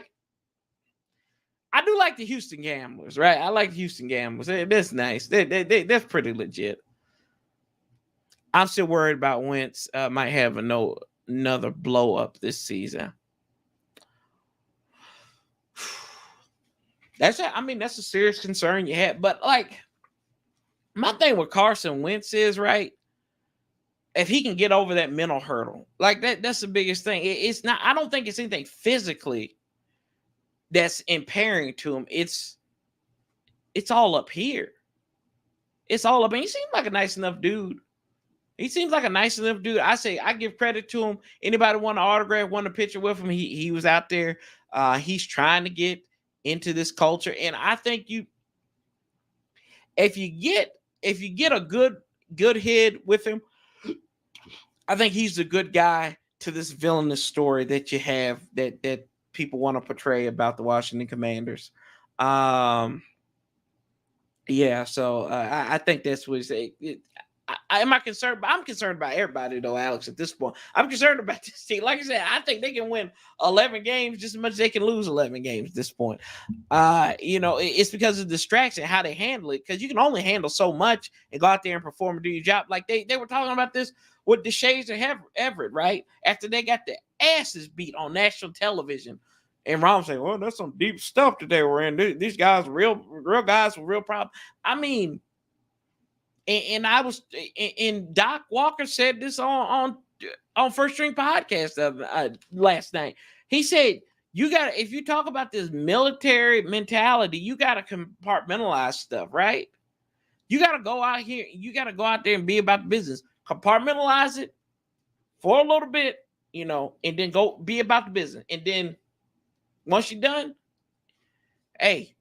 do like the Houston Gamblers, right? I like the Houston Gamblers. That's nice. That's pretty legit. I'm still worried about Wentz might have another blow up this season. That's a serious concern you have. But like, my thing with Carson Wentz is, right, if he can get over that mental hurdle, like that's the biggest thing. It's not. I don't think it's anything physically that's impairing to him. It's all up here. It's all up. And he seems like a nice enough dude. I say I give credit to him. Anybody want an autograph, want a picture with him? He was out there. He's trying to get into this culture, and I think if you get a good head with him, I think he's a good guy to this villainous story that you have that people want to portray about the Washington Commanders. Yeah, so I think that's what am I concerned? I'm concerned about everybody though, Alex. At this point, I'm concerned about this team. Like I said, I think they can win 11 games just as much as they can lose 11 games at this point. It's because of distraction, how they handle it. Because you can only handle so much and go out there and perform and do your job. Like they were talking about this with the Shades of Everett, right? After they got the asses beat on national television. And Ron saying, well, that's some deep stuff that they were in. These guys were real guys with real problems. I mean, and Doc Walker said this on First String Podcast last night. He said, if you talk about this military mentality, you got to compartmentalize stuff, right? You got to go out here. You got to go out there and be about the business. Compartmentalize it for a little bit, and then go be about the business. And then once you're done, hey,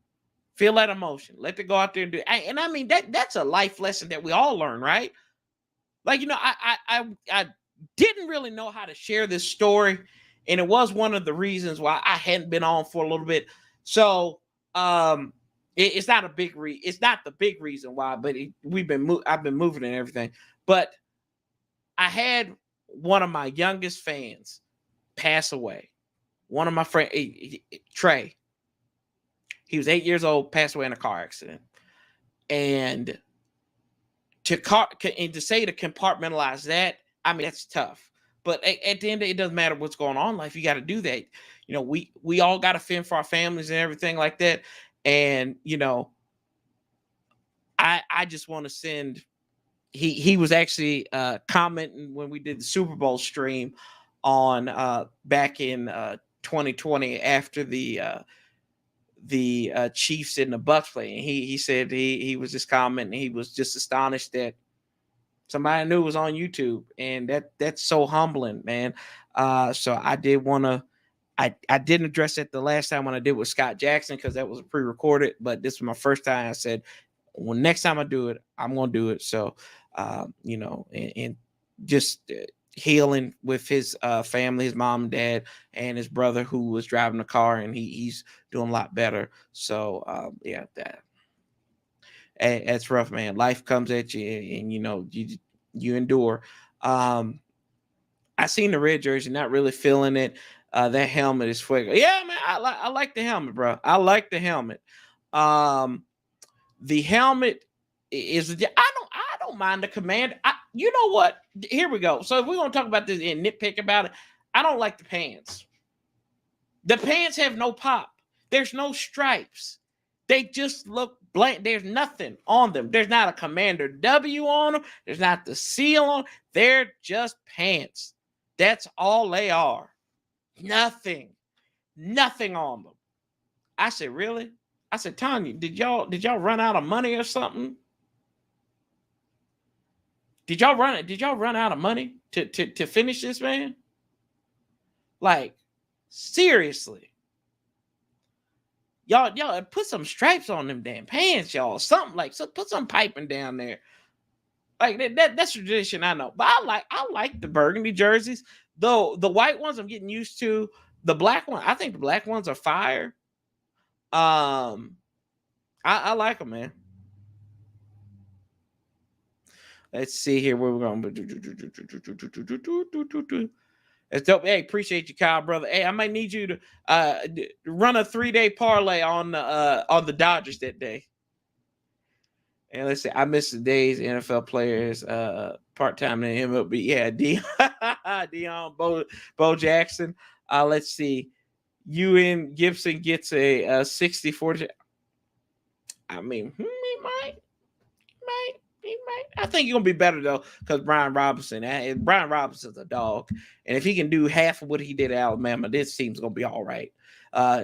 feel that emotion. Let it go out there and do it. And I mean, that's a life lesson that we all learn, right? Like, I didn't really know how to share this story. And it was one of the reasons why I hadn't been on for a little bit. So it's not it's not the big reason why, but I've been moving and everything. But I had one of my youngest fans pass away. One of my friends, Trey. He was 8 years old, passed away in a car accident. And to say to compartmentalize that, I mean, that's tough. But at the end of it, doesn't matter what's going on in life. You got to do that. We all got to fend for our families and everything like that. And, I just want to send, he was actually commenting when we did the Super Bowl stream on back in 2020 after the Chiefs and the Bucs play. And he said he was just commenting. He was just astonished that somebody knew was on YouTube, and that's so humbling, man. So I I didn't address it the last time when I did with Scott Jackson because that was pre-recorded, but this was my first time. I said, well, next time I do it, I'm gonna do it. So, and just healing with his family, his mom and dad, and his brother who was driving the car, and he's doing a lot better. So, that's rough, man. Life comes at you, and you endure. I seen the red jersey, not really feeling it. That helmet is fuego. Yeah, man, I like the helmet, bro. I like the helmet. The helmet is. I don't mind the command. You know what? Here we go. So if we're gonna talk about this and nitpick about it, I don't like the pants. The pants have no pop. There's no stripes. They just look blank. There's nothing on them. There's not a Commander W on them. There's not the seal on. They're just pants. That's all they are. Nothing on them. I said, really? I said, Tanya, did y'all run out of money or something? Did y'all run out of money to finish this, man? Like, seriously. Y'all put some stripes on them damn pants, y'all. Something like, so put some piping down there. Like that's tradition, I know. But I like the burgundy jerseys. Though the white ones I'm getting used to. The black one, I think the black ones are fire. I like them, man. Let's see here where we're going. That's dope. Hey, appreciate you, Kyle, brother. Hey, I might need you to run a 3-day parlay on the Dodgers that day. And let's see, I miss the days NFL players part-time in MLB. Yeah, Dion, Bo Jackson. Let's see. Ewan Gibson gets a 60-40. I mean, he might. I think he's gonna be better though, because Brian Robinson's a dog, and if he can do half of what he did at Alabama, this team's gonna be all right.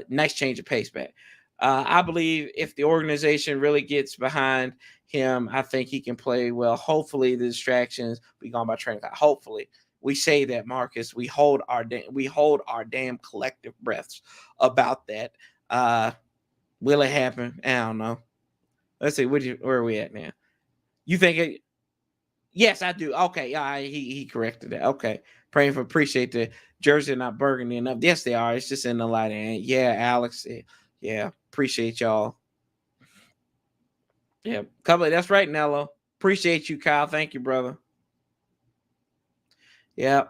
Nice change of pace back. I believe if the organization really gets behind him, I think he can play well. Hopefully, the distractions be gone by training. Hopefully, we say that, Marcus. We hold our damn collective breaths about that. Will it happen? I don't know. Let's see. Where are we at now? You think it? Yes, I do. Okay, he corrected that. Okay, appreciate the jersey not burgundy enough. Yes, they are. It's just in the light. And yeah, Alex. Yeah, appreciate y'all. Yeah, that's right, Nello. Appreciate you, Kyle. Thank you, brother. Yeah,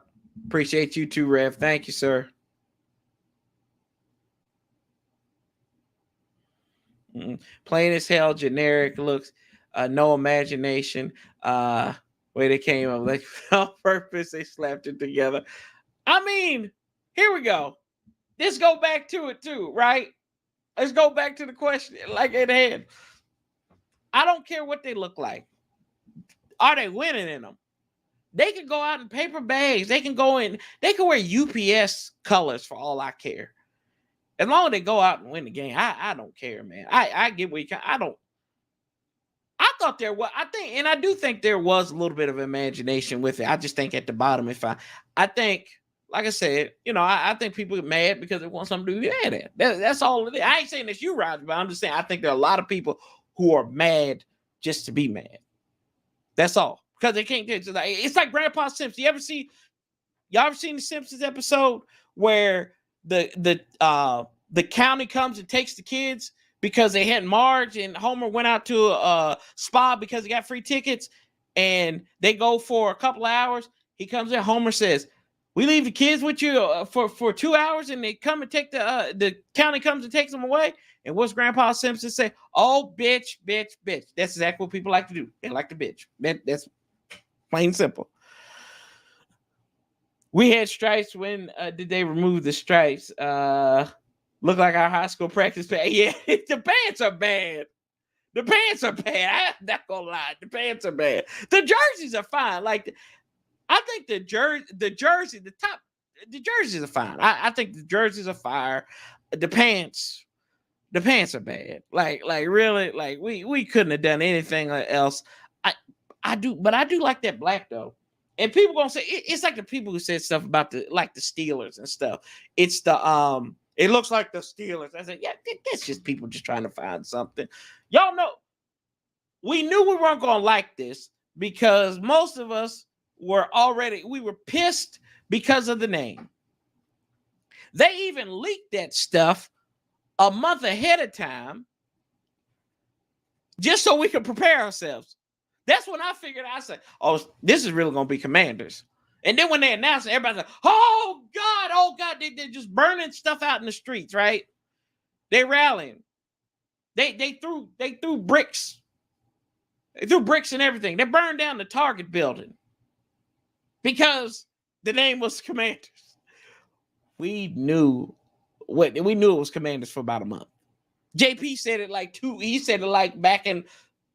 appreciate you too, Rev. Thank you, sir. Plain as hell, generic looks. No imagination. Way they came up like on purpose, they slapped it together. I mean, here we go. Let's go back to it too, right? Let's go back to the question like at hand. I don't care what they look like. Are they winning in them? They can go out in paper bags. They can wear UPS colors for all I care. As long as they go out and win the game, I don't care, man. I get what you can. I thought there was, I do think there was a little bit of imagination with it. I just think at the bottom, I think, like I said, I think people get mad because they want something to be mad at. That's all it is. I ain't saying it's you, Roger, but I'm just saying I think there are a lot of people who are mad just to be mad. That's all. Because they can't get it. It's like Grandpa Simpson. Y'all ever seen the Simpsons episode where the county comes and takes the kids because they hadn't Marge, and Homer went out to a spa because he got free tickets, and they go for a couple of hours. He comes in, Homer says, "We leave the kids with you for 2 hours," and they come and take the county comes and takes them away. And what's Grandpa Simpson say? "Oh, bitch, bitch, bitch." That's exactly what people like to do. They like to bitch. That's plain simple. We had stripes. When did they remove the stripes? Look like our high school practice pants. Yeah, the pants are bad. The pants are bad. I'm not gonna lie. The pants are bad. The jerseys are fine. Like, I think the jerseys are fine. I think the jerseys are fire. The pants are bad. Like really, like we couldn't have done anything else. I do like that black though. And people gonna say it's like the people who said stuff about the Steelers and stuff. It's the it looks like the Steelers. I said, yeah, that's just people just trying to find something. Y'all know we knew we weren't gonna like this because most of us were pissed because of the name. They even leaked that stuff a month ahead of time just so we could prepare ourselves. That's when I figured I said, oh, this is really going to be Commanders. And then when they announced it, everybody's like, oh, God, they're just burning stuff out in the streets, right? They rallying. They threw bricks. They threw bricks and everything. They burned down the Target building because the name was Commanders. We knew it was Commanders for about a month. JP said it he said it back in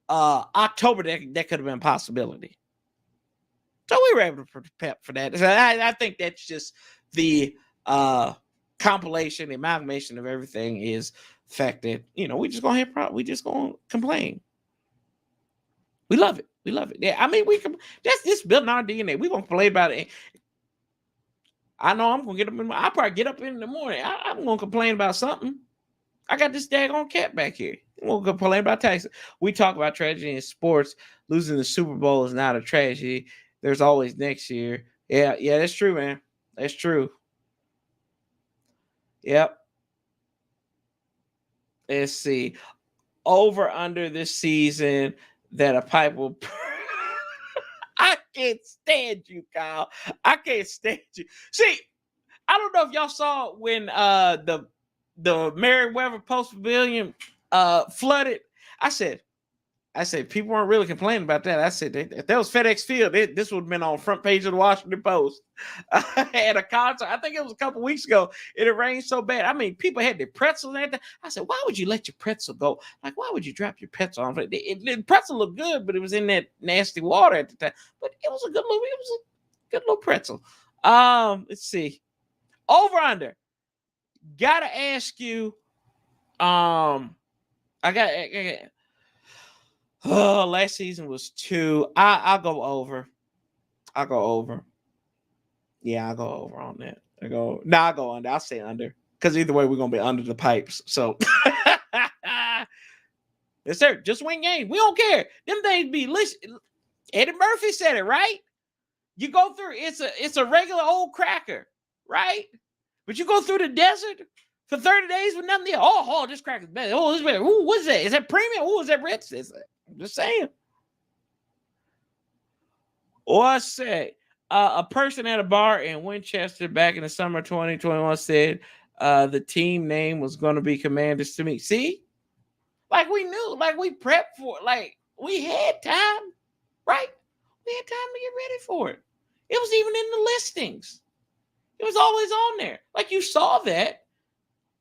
October that could have been a possibility. So we were able to prepare for that. So I think that's just the compilation, the amalgamation of everything is the fact that, we just gonna complain. We love it. We love it. Yeah, I mean, that's just building our DNA. We're gonna complain about it. I know I'm gonna get up I'll probably get up in the morning. I'm gonna complain about something. I got this daggone cat back here. We'll complain about Texas. We talk about tragedy in sports. Losing the Super Bowl is not a tragedy. There's always next year. Yeah, that's true, man. That's true. Yep. Let's see. Over under this season that a pipe will. I can't stand you, Kyle. I can't stand you. See, I don't know if y'all saw when the Merriweather Post Pavilion flooded. I said people weren't really complaining about that. I said if that was FedEx Field, this would have been on front page of the Washington Post at a concert. I think it was a couple weeks ago. It rained so bad. I mean, people had their pretzels and everything. I said, why would you let your pretzel go? Like, why would you drop your pretzel on? The pretzel looked good, but it was in that nasty water at the time. But it was a good little pretzel. Let's see. Over under. Gotta ask you. Last season was 2. I'll go over. Yeah, I'll go over on that. I'll go under. I'll say under. Because either way, we're gonna be under the pipes. So yes, sir. Just win game. We don't care. Them things be listen. Eddie Murphy said it, right? You go through, it's a regular old cracker, right? But you go through the desert for 30 days with nothing there. Oh, this cracker's better. Oh, this better. Ooh, what's that? Is that premium? Ooh, is that rich? I'm just saying. Or I say, a person at a bar in Winchester back in the summer of 2021 said the team name was going to be Commanders to me. See? Like we knew, like we prepped for it. Like we had time, right? We had time to get ready for it. It was even in the listings. It was always on there. Like you saw that.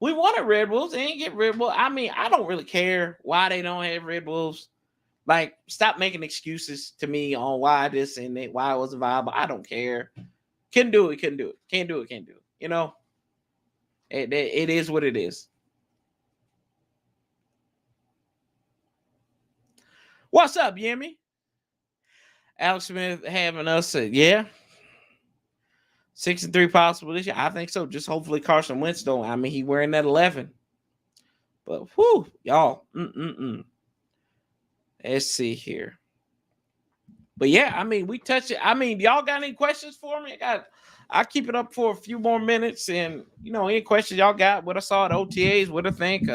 We wanted Red Wolves. They didn't get Red Wolves. I mean, I don't really care why they don't have Red Wolves. Like, stop making excuses to me on why this and that, why it wasn't viable. I don't care. Couldn't do it. Can't do it. You know, it is what it is. What's up, Yemi? Alex Smith having us yeah. 6-3 possible this year. I think so. Just hopefully Carson Wentz don't. I mean, he wearing that 11. But whew, y'all. Let's see here. But yeah, I mean, we touched it. I mean, y'all got any questions for me? I'll keep it up for a few more minutes. And any questions y'all got, what I saw at OTAs, what I think,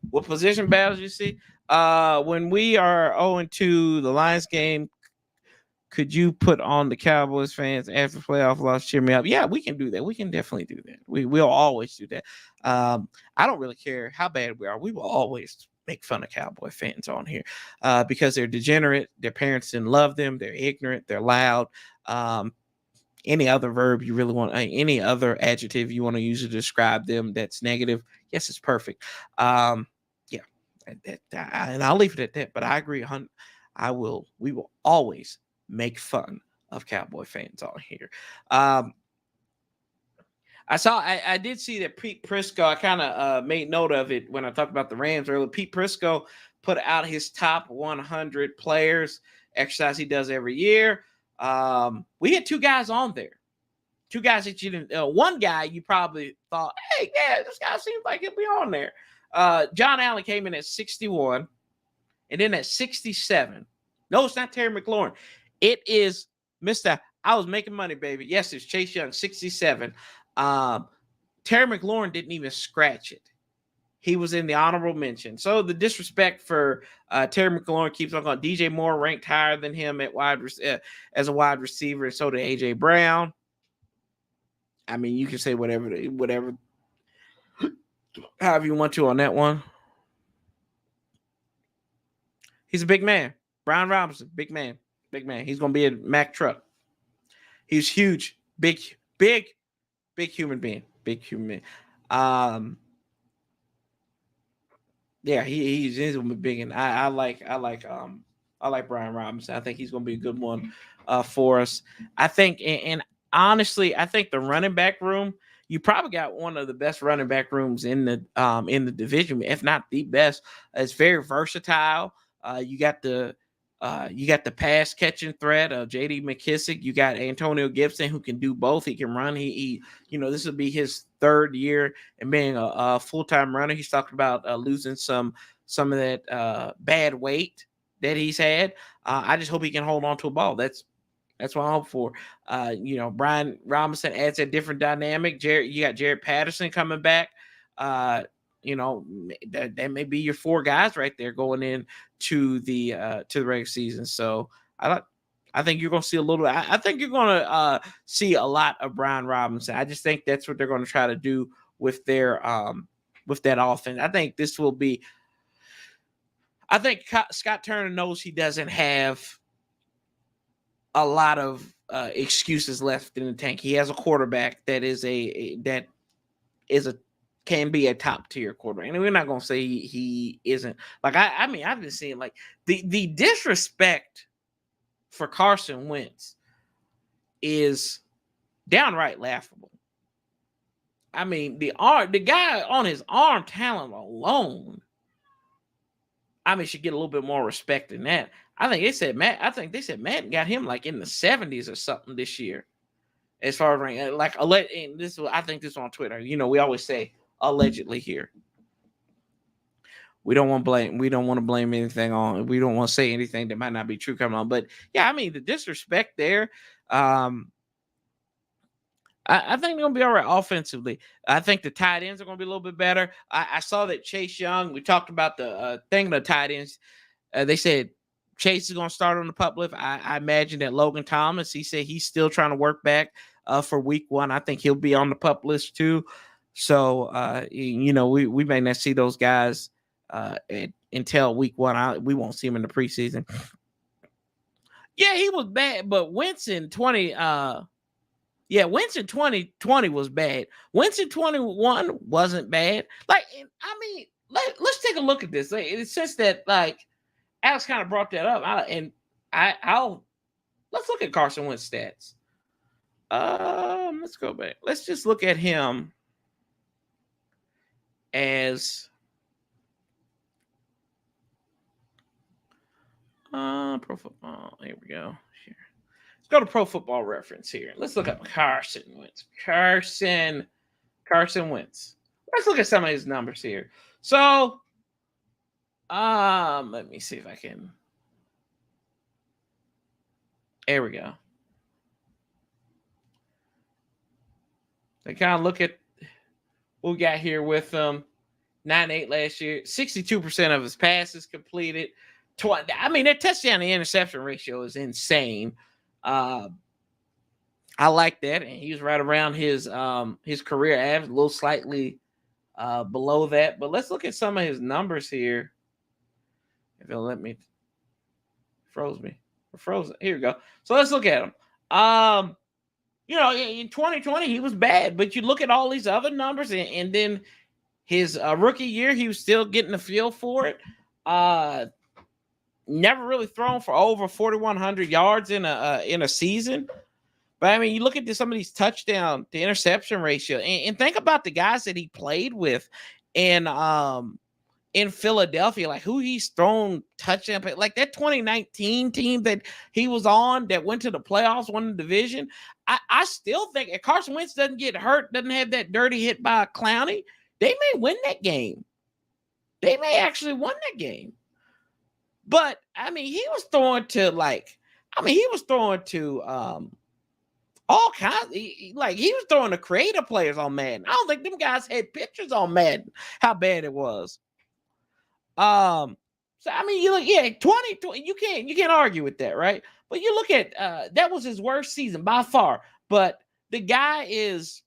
what position battles you see. When we are 0-2 the Lions game, could you put on the Cowboys fans after playoff loss? Cheer me up. Yeah, we can do that. We can definitely do that. We'll always do that. I don't really care how bad we are. We will always make fun of Cowboy fans on here because they're degenerate. Their parents didn't love them. They're ignorant. They're loud. Any other verb you really want, any other adjective you want to use to describe them that's negative, yes, it's perfect. And I'll leave it at that. But I agree. We will always make fun of Cowboy fans on here. I did see that Pete Prisco, I kind of made note of it when I talked about the Rams earlier. Pete Prisco put out his top 100 players exercise he does every year. We had two guys on there. Two guys that you didn't. One guy you probably thought, hey, yeah, this guy seems like he'll be on there. John Allen came in at 61, and then at 67. No, it's not Terry McLaurin. It is Mr. I was making money, baby. Yes, it's Chase Young, 67. Terry McLaurin didn't even scratch it. He was in the honorable mention. So the disrespect for Terry McLaurin keeps on going. DJ Moore ranked higher than him at as a wide receiver, and so did AJ Brown. I mean, you can say whatever, however you want to on that one. He's a big man. Brian Robinson, big man. He's going to be a Mack truck. He's huge, big human being. Yeah, he's going to be big, and I like Brian Robinson. I think he's going to be a good one for us. I think, and honestly, I think the running back room, you probably got one of the best running back rooms in the division, if not the best. It's very versatile. You got the pass catching threat of J.D. McKissick. You got Antonio Gibson, who can do both. He can run. He this will be his third year and being a full-time runner. He's talked about losing some of that bad weight that he's had. I just hope he can hold on to a ball. That's what I hope for. Brian Robinson adds a different dynamic. You got Jared Patterson coming back. That may be your four guys right there going in to the regular season. So I think you're going to see a little. I think you're going to see a lot of Brian Robinson. I just think that's what they're going to try to do with their with that offense. I think this will be. I think Scott Turner knows he doesn't have a lot of excuses left in the tank. He has a quarterback that can be a top tier quarterback, and we're not gonna say he isn't. Like I mean, I've been seeing like the disrespect for Carson Wentz is downright laughable. I mean, the guy on his arm talent alone, I mean, should get a little bit more respect than that. I think they said Madden got him like in the 70s or something this year, as far as rank. Like, and I think this on Twitter. We always say allegedly here. We don't want to blame anything on. We don't want to say anything that might not be true coming on. But yeah, I mean the disrespect there. I think they're gonna be all right offensively. I think the tight ends are gonna be a little bit better. I saw that Chase Young. We talked about the thing of the tight ends. They said Chase is going to start on the pup lift. I imagine that Logan Thomas, he said he's still trying to work back for week 1. I think he'll be on the pup list too. So, we may not see those guys until week 1. We won't see him in the preseason. Yeah, he was bad, but Winston 2020 was bad. Winston 21 wasn't bad. Like, I mean, let's take a look at this. It's just that, like, Alex kind of brought that up, let's look at Carson Wentz stats. Let's go back. Let's just look at him as Pro Football. Here we go. Here, let's go to Pro Football Reference here. Let's look up Carson Wentz. Carson Wentz. Let's look at some of his numbers here. So. Let me see if I can. There we go. They kind of look at what we got here with 9-8 last year. 62% of his passes completed. I mean, their touchdown to interception ratio is insane. I like that, and he was right around his career average, a little slightly below that. But let's look at some of his numbers here. If it'll let me, frozen. Here we go. So let's look at him. In 2020 he was bad, but you look at all these other numbers, and then his rookie year he was still getting the feel for it. Never really thrown for over 4,100 yards in a season. But I mean, you look at some of these touchdown to interception ratio, and think about the guys that he played with, and in Philadelphia, like who he's thrown touchdown, like that 2019 team that he was on that went to the playoffs, won the division. I still think if Carson Wentz doesn't get hurt, doesn't have that dirty hit by Clowney, they may win that game. They may actually win that game. But I mean, he was throwing to all kinds. He was throwing to creative players on Madden. I don't think them guys had pictures on Madden. How bad it was. So I mean, you look, 2020, you can't argue with that, right? But you look at that was his worst season by far. But the guy is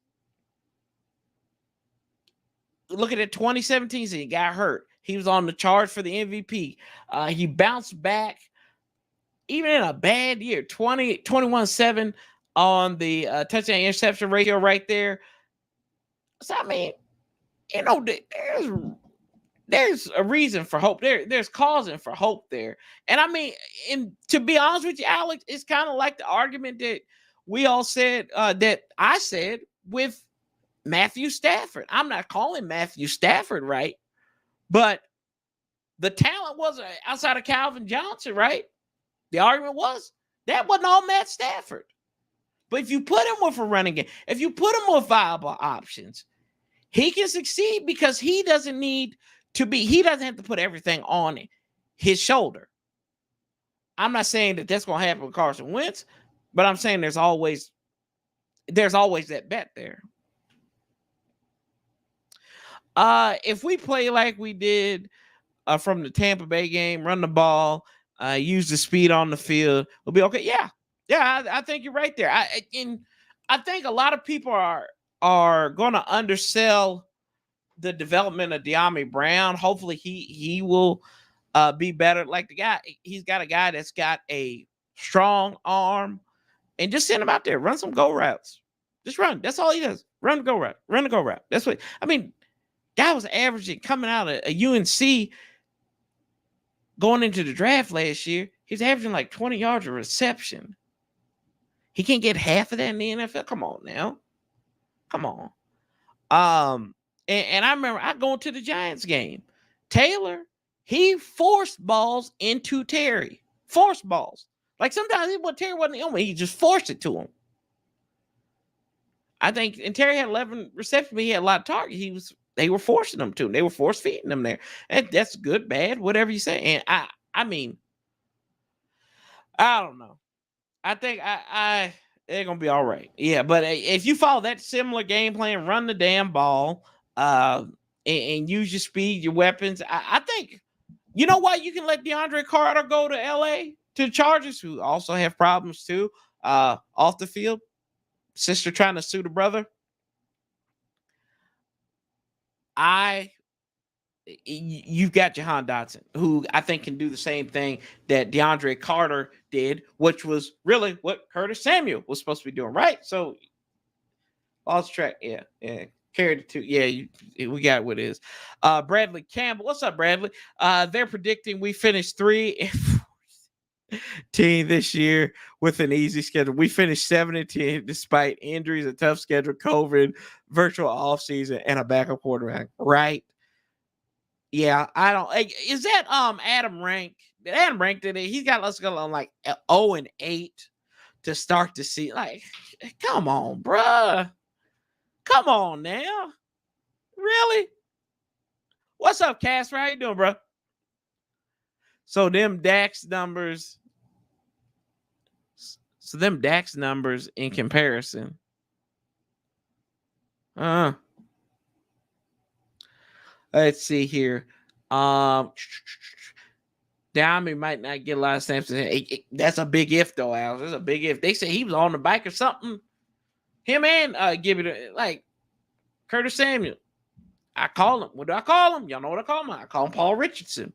looking at 2017 season, he got hurt. He was on the charge for the MVP. He bounced back even in a bad year, 21-7 on the touchdown interception ratio right there. So I mean, there's a reason for hope. There's causing for hope there. And I mean, and to be honest with you, Alex, it's kind of like the argument that we all said, that I said with Matthew Stafford. I'm not calling Matthew Stafford right, but the talent wasn't outside of Calvin Johnson, right? The argument was that wasn't all Matt Stafford. But if you put him with a running game, if you put him with viable options, he can succeed because he doesn't have to put everything on his shoulder. I'm not saying that that's going to happen with Carson Wentz, but I'm saying there's always that bet there. If we play like we did from the Tampa Bay game, run the ball, use the speed on the field, we'll be okay. Yeah, I think you're right there. I think a lot of people are going to undersell the development of De'Ami Brown. Hopefully he will be better. Like the guy, he's got a guy that's got a strong arm, and just send him out there, run some go routes. Just run. That's all he does. Run the go route. Run the go route. That's what I mean. Guy was averaging coming out of a UNC going into the draft last year. He's averaging like 20 yards of reception. He can't get half of that in the NFL. Come on now. Come on. And I remember I going to the Giants game. Taylor, he forced balls into Terry. Forced balls. Like sometimes Terry wasn't on me. He just forced it to him. I think, and Terry had 11 receptions, but he had a lot of targets. They were forcing them to. They were force feeding them there. And that's good, bad, whatever you say. And I mean, I don't know. I think they're gonna be all right. Yeah, but if you follow that similar game plan, run the damn ball, and use your speed, your weapons, I think you know why you can let DeAndre Carter go to LA to the Chargers, who also have problems too, off the field. Sister trying to sue the brother. You've got Jahan Dotson, who I think can do the same thing that DeAndre Carter did, which was really what Curtis Samuel was supposed to be doing, right? So, lost track, yeah, carried it to, we got what it is. Bradley Campbell, what's up, Bradley? They're predicting we finish 3-14 this year with an easy schedule. We finished 7-10 despite injuries, a tough schedule, COVID, virtual offseason, and a backup quarterback, right? Yeah, I don't. Is that Adam Rank? Did Adam Rank did it? He's got let's go on like 0-8 to start to see. Like, come on, bruh. Come on now. Really? What's up, Casper? How you doing, bro? So them DAX numbers. So them DAX numbers in comparison. Let's see here. De'Ami might not get a lot of snaps. That's a big if, though, Alex. That's a big if. They say he was on the bike or something. Him and give it like Curtis Samuel. I call him. What do I call him? Y'all know what I call him? I call him Paul Richardson.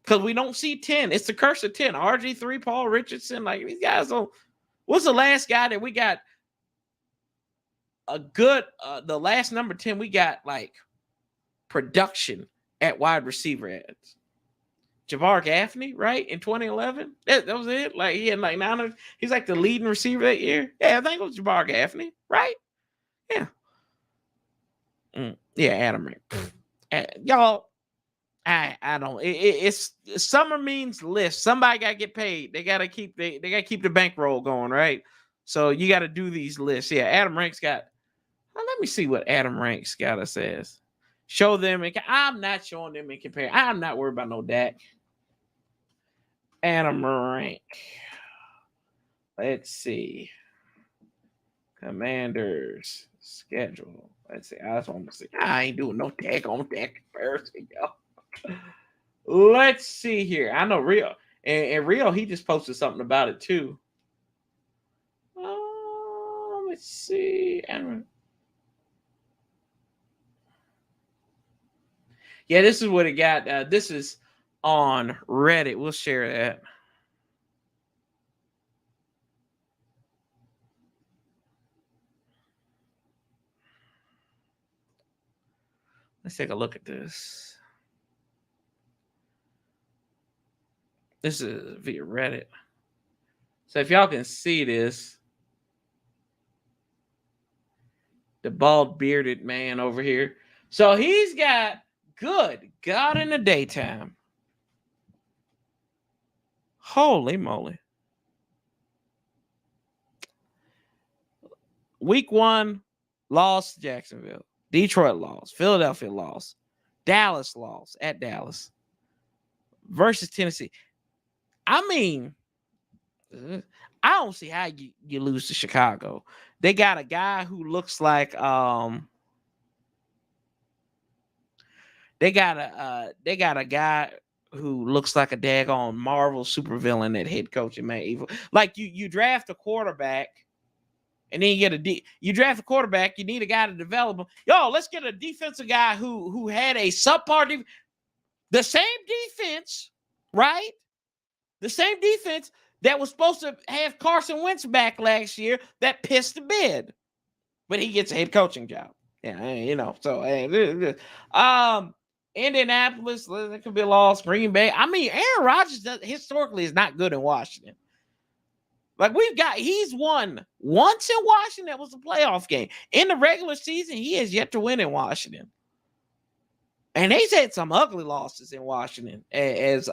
Because we don't see 10. It's the curse of 10. RG3, Paul Richardson. Like these guys don't. What's the last guy that we got? A good the last number 10 we got like production at wide receiver at Jabbar Gaffney, right? In 2011. That was it. Like he had like 900. He's like the leading receiver that year. Yeah, I think it was Jabbar Gaffney, right? Yeah. Yeah, Adam Rank. Y'all, I don't. It's summer means list. Somebody got to get paid. They got to keep they got to keep the bankroll going, right? So you got to do these lists. Yeah, Adam Ranks got. Let me see what Adam Ranks got us says. Show them. I'm not showing them and compare. I'm not worried about no Dak. Adam Rank. Let's see. Commanders schedule. Let's see. I just want to see. I ain't doing no Dak on Dak comparison, y'all. Let's see here. I know Rio. And Rio, he just posted something about it too. Let's see. Yeah, this is what it got. This is on Reddit. We'll share that. Let's take a look at this. This is via Reddit. So if y'all can see this, the bald bearded man over here. So he's got good God in the daytime. Holy moly. Week 1, lost to Jacksonville. Detroit lost. Philadelphia lost. Dallas lost at Dallas. Versus Tennessee. I mean, I don't see how you lose to Chicago. They got a guy who looks like they got a guy who looks like a daggone Marvel supervillain at head coach and man evil. Like you draft a quarterback and then you get you draft a quarterback, you need a guy to develop him. Yo, let's get a defensive guy who had a subpar the same defense, right? The same defense that was supposed to have Carson Wentz back last year that pissed the bed. But he gets a head coaching job. Yeah, you know. So Indianapolis, it could be a loss. Green Bay. I mean, Aaron Rodgers historically is not good in Washington. Like he's won once in Washington. That was a playoff game. In the regular season, he has yet to win in Washington. And he's had some ugly losses in Washington as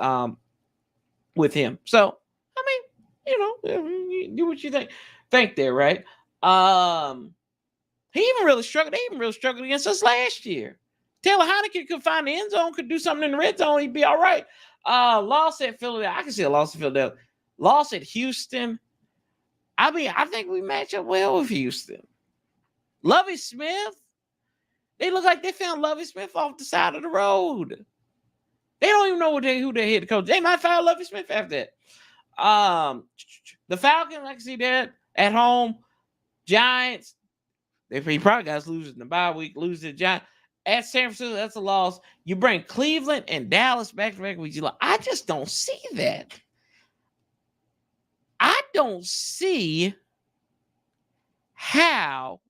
with him. So, I mean, you know, you do what you think there, right? He even really struggled. They even really struggled against us last year. Taylor Heineke could find the end zone, could do something in the red zone, he'd be all right. Loss at Philadelphia. I can see a loss at Philadelphia. Loss at Houston. I mean, I think we match up well with Houston. Lovie Smith. They look like they found Lovie Smith off the side of the road. They don't even know who their head coach. They might fire Lovie Smith after that. The Falcons, I can see that at home. Giants. He probably got us losing the bye week, losing the Giants. At San Francisco, that's a loss. You bring Cleveland and Dallas back to back weeks. I just don't see that. I don't see how.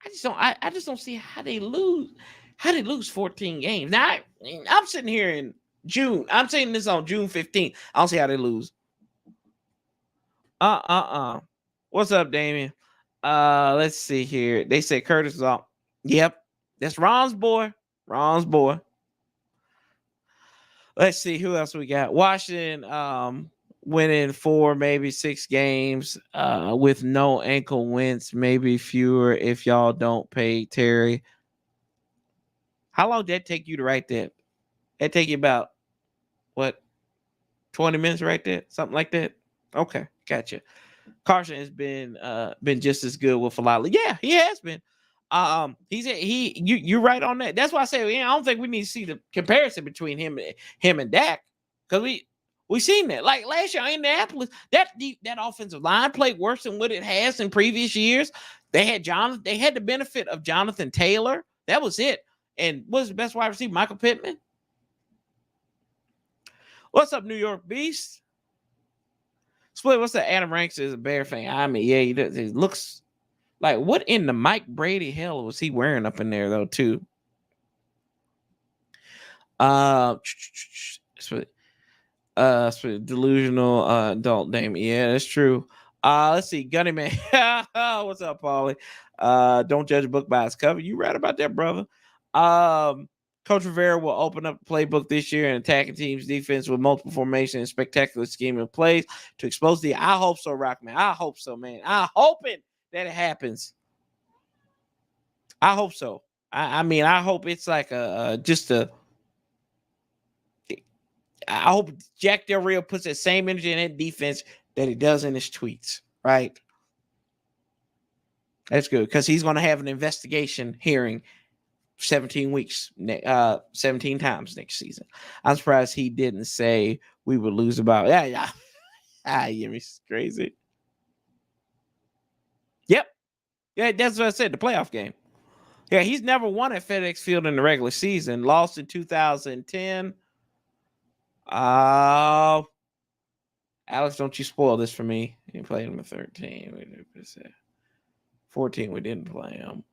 I just don't see how they lose. How they lose 14 games. Now I'm sitting here in June. I'm saying this on June 15th. I don't see how they lose. What's up, Damien? Let's see here. They say Curtis is off. Yep. That's Ron's boy. Ron's boy. Let's see who else we got. Washington winning 4, maybe 6 games with no ankle wins, maybe fewer if y'all don't pay Terry. How long did that take you to write that? That take you about what 20 minutes to write that? Something like that? Okay, gotcha. Carson has been just as good with Falala. Yeah, he has been. You're right on that. That's why I say I don't think we need to see the comparison between him and Dak, because we seen that. Like last year in Indianapolis, that offensive line played worse than what it has in previous years. They had the benefit of Jonathan Taylor. That was it. And what was the best wide receiver? Michael Pittman. What's up, New York Beast? Split. What's that? Adam Ranks is a Bear fan. I mean, yeah, he looks like what in the Mike Brady hell was he wearing up in there though too? Delusional adult name. Yeah, that's true. Let's see, Gunny Man. What's up, Paulie? Don't judge a book by its cover. You right about that, brother. Coach Rivera will open up the playbook this year and attacking teams' defense with multiple formations and spectacular scheme of plays to expose the. I hope so, Rockman. I hope so, man. I'm hoping that it happens. I hope so. I mean, I hope it's like just a. I hope Jack Del Rio puts that same energy in that defense that he does in his tweets, right? That's good because he's going to have an investigation hearing 17 weeks, 17 times next season. I'm surprised he didn't say we would lose about. Yeah. It's crazy. Yep. Yeah, that's what I said, the playoff game. Yeah, he's never won at FedEx Field in the regular season. Lost in 2010. Alex, don't you spoil this for me. He played him at 13. 14, we didn't play him.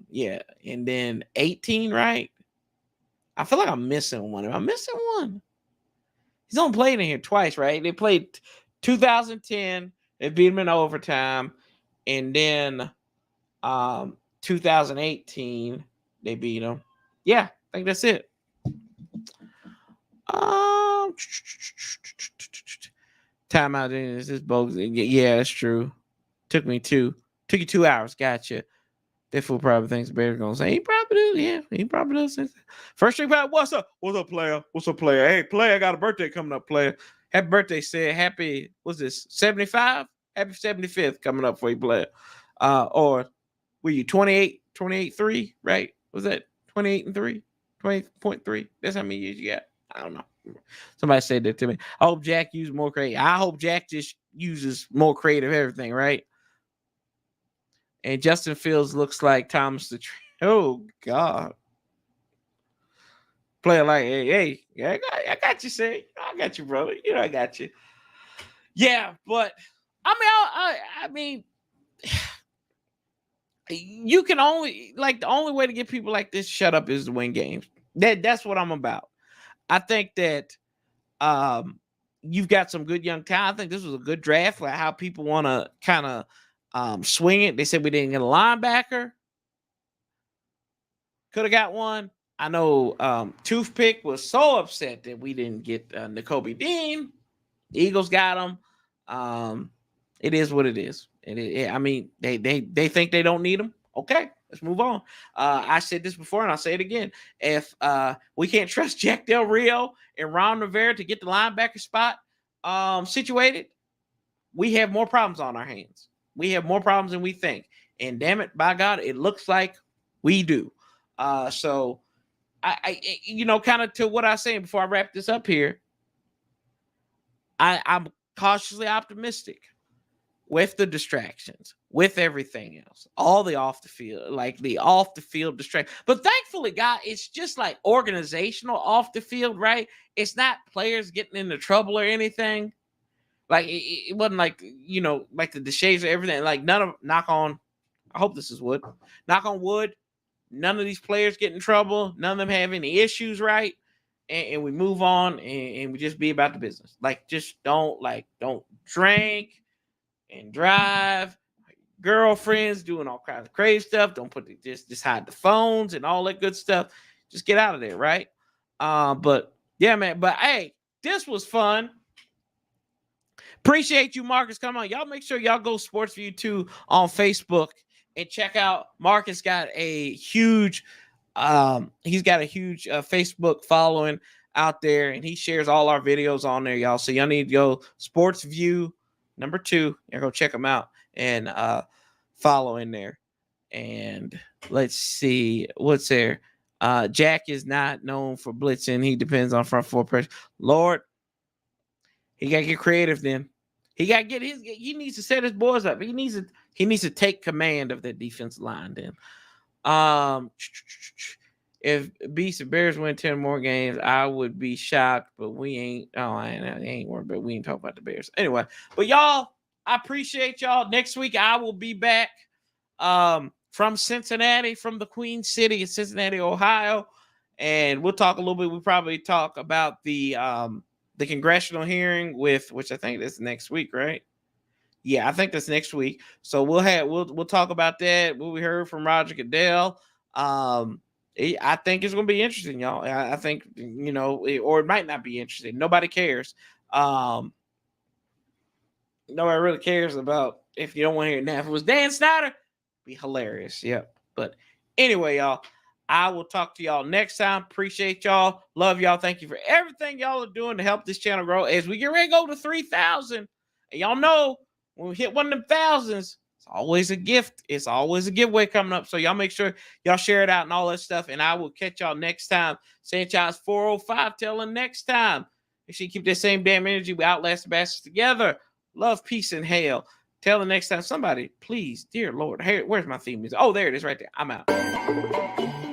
Yeah, and then 18, right? I feel like I'm missing one. Am I missing one? He's only played in here twice, right? They played 2010. They beat him in overtime, and then 2018 they beat him. Yeah, I think that's it. Timeout is this bogus. Yeah, that's true. Took you 2 hours. Gotcha. That fool probably thinks Bear's gonna say he probably do. Yeah, he probably does. First thing about what's up? What's up, player? What's up, player? Hey, player, I got a birthday coming up, player. Happy birthday, said happy. What's this? 75? Happy 75th coming up for you, player. Or were you 28, 3, right? Was that 28 and 3? 20.3? That's how many years you got. I don't know. Somebody said that to me. I hope Jack uses more creative. I hope Jack just uses more creative everything, right? And Justin Fields looks like Thomas the Train. Oh, God. Player like, hey, I got you, say. I got you, brother. You know I got you. Yeah, but, I mean, you can only, like, the only way to get people like this shut up is to win games. That's what I'm about. I think that you've got some good young talent. I think this was a good draft, like how people want to kind of swing it. They said we didn't get a linebacker. Could have got one. I know Toothpick was so upset that we didn't get Nakobe Dean. The Eagles got him. It is what it is. I mean, they think they don't need him. Okay, let's move on. I said this before, and I'll say it again. If we can't trust Jack Del Rio and Ron Rivera to get the linebacker spot situated, we have more problems on our hands. We have more problems than we think. And damn it, by God, it looks like we do. So, I kind of to what I was saying before I wrap this up here, I'm cautiously optimistic with the distractions, with everything else, all the off the field distract. But thankfully, God, it's just like organizational off the field, right? It's not players getting into trouble or anything. Like it wasn't like like the Deshays or everything. Like none of I hope this is wood. Knock on wood. None of these players get in trouble. None of them have any issues, right? And we move on and we just be about the business. Like just don't drink and drive. Girlfriends doing all kinds of crazy stuff. Don't just hide the phones and all that good stuff. Just get out of there, right? But yeah, man. But hey, this was fun. Appreciate you, Marcus. Come on, y'all. Make sure y'all go Sports View 2 on Facebook and check out. Marcus got a huge, Facebook following out there, and he shares all our videos on there, y'all. So y'all need to go Sports View number 2. Y'all go check them out and follow in there. And let's see what's there. Jack is not known for blitzing. He depends on front four pressure. Lord, he got to get creative then. He got to get he needs to set his boys up. He needs to take command of that defensive line then. If Beast and Bears win 10 more games, I would be shocked, but we ain't. Oh, I ain't worried, but we ain't talking about the Bears. Anyway, but y'all, I appreciate y'all. Next week, I will be back from Cincinnati, from the Queen City of Cincinnati, Ohio. And we'll talk a little bit. We'll probably talk about the congressional hearing which I think is next week, right? Yeah, I think that's next week. So we'll talk about that. What we heard from Roger Goodell. I think it's going to be interesting, y'all. I think, or it might not be interesting. Nobody cares. Nobody really cares about if you don't want to hear it now. If it was Dan Snyder, be hilarious. Yep. But anyway, y'all, I will talk to y'all next time. Appreciate y'all. Love y'all. Thank you for everything y'all are doing to help this channel grow as we get ready to go to 3,000. And y'all know when we hit one of them thousands, it's always a gift. It's always a giveaway coming up. So y'all make sure y'all share it out and all that stuff. And I will catch y'all next time. Sanchez 405. Till the next time. Make sure you keep that same damn energy. We outlast the bastards together. Love, peace, and hell. Till the next time. Somebody, please, dear Lord. Hey, where's my theme music? Oh, there it is right there. I'm out.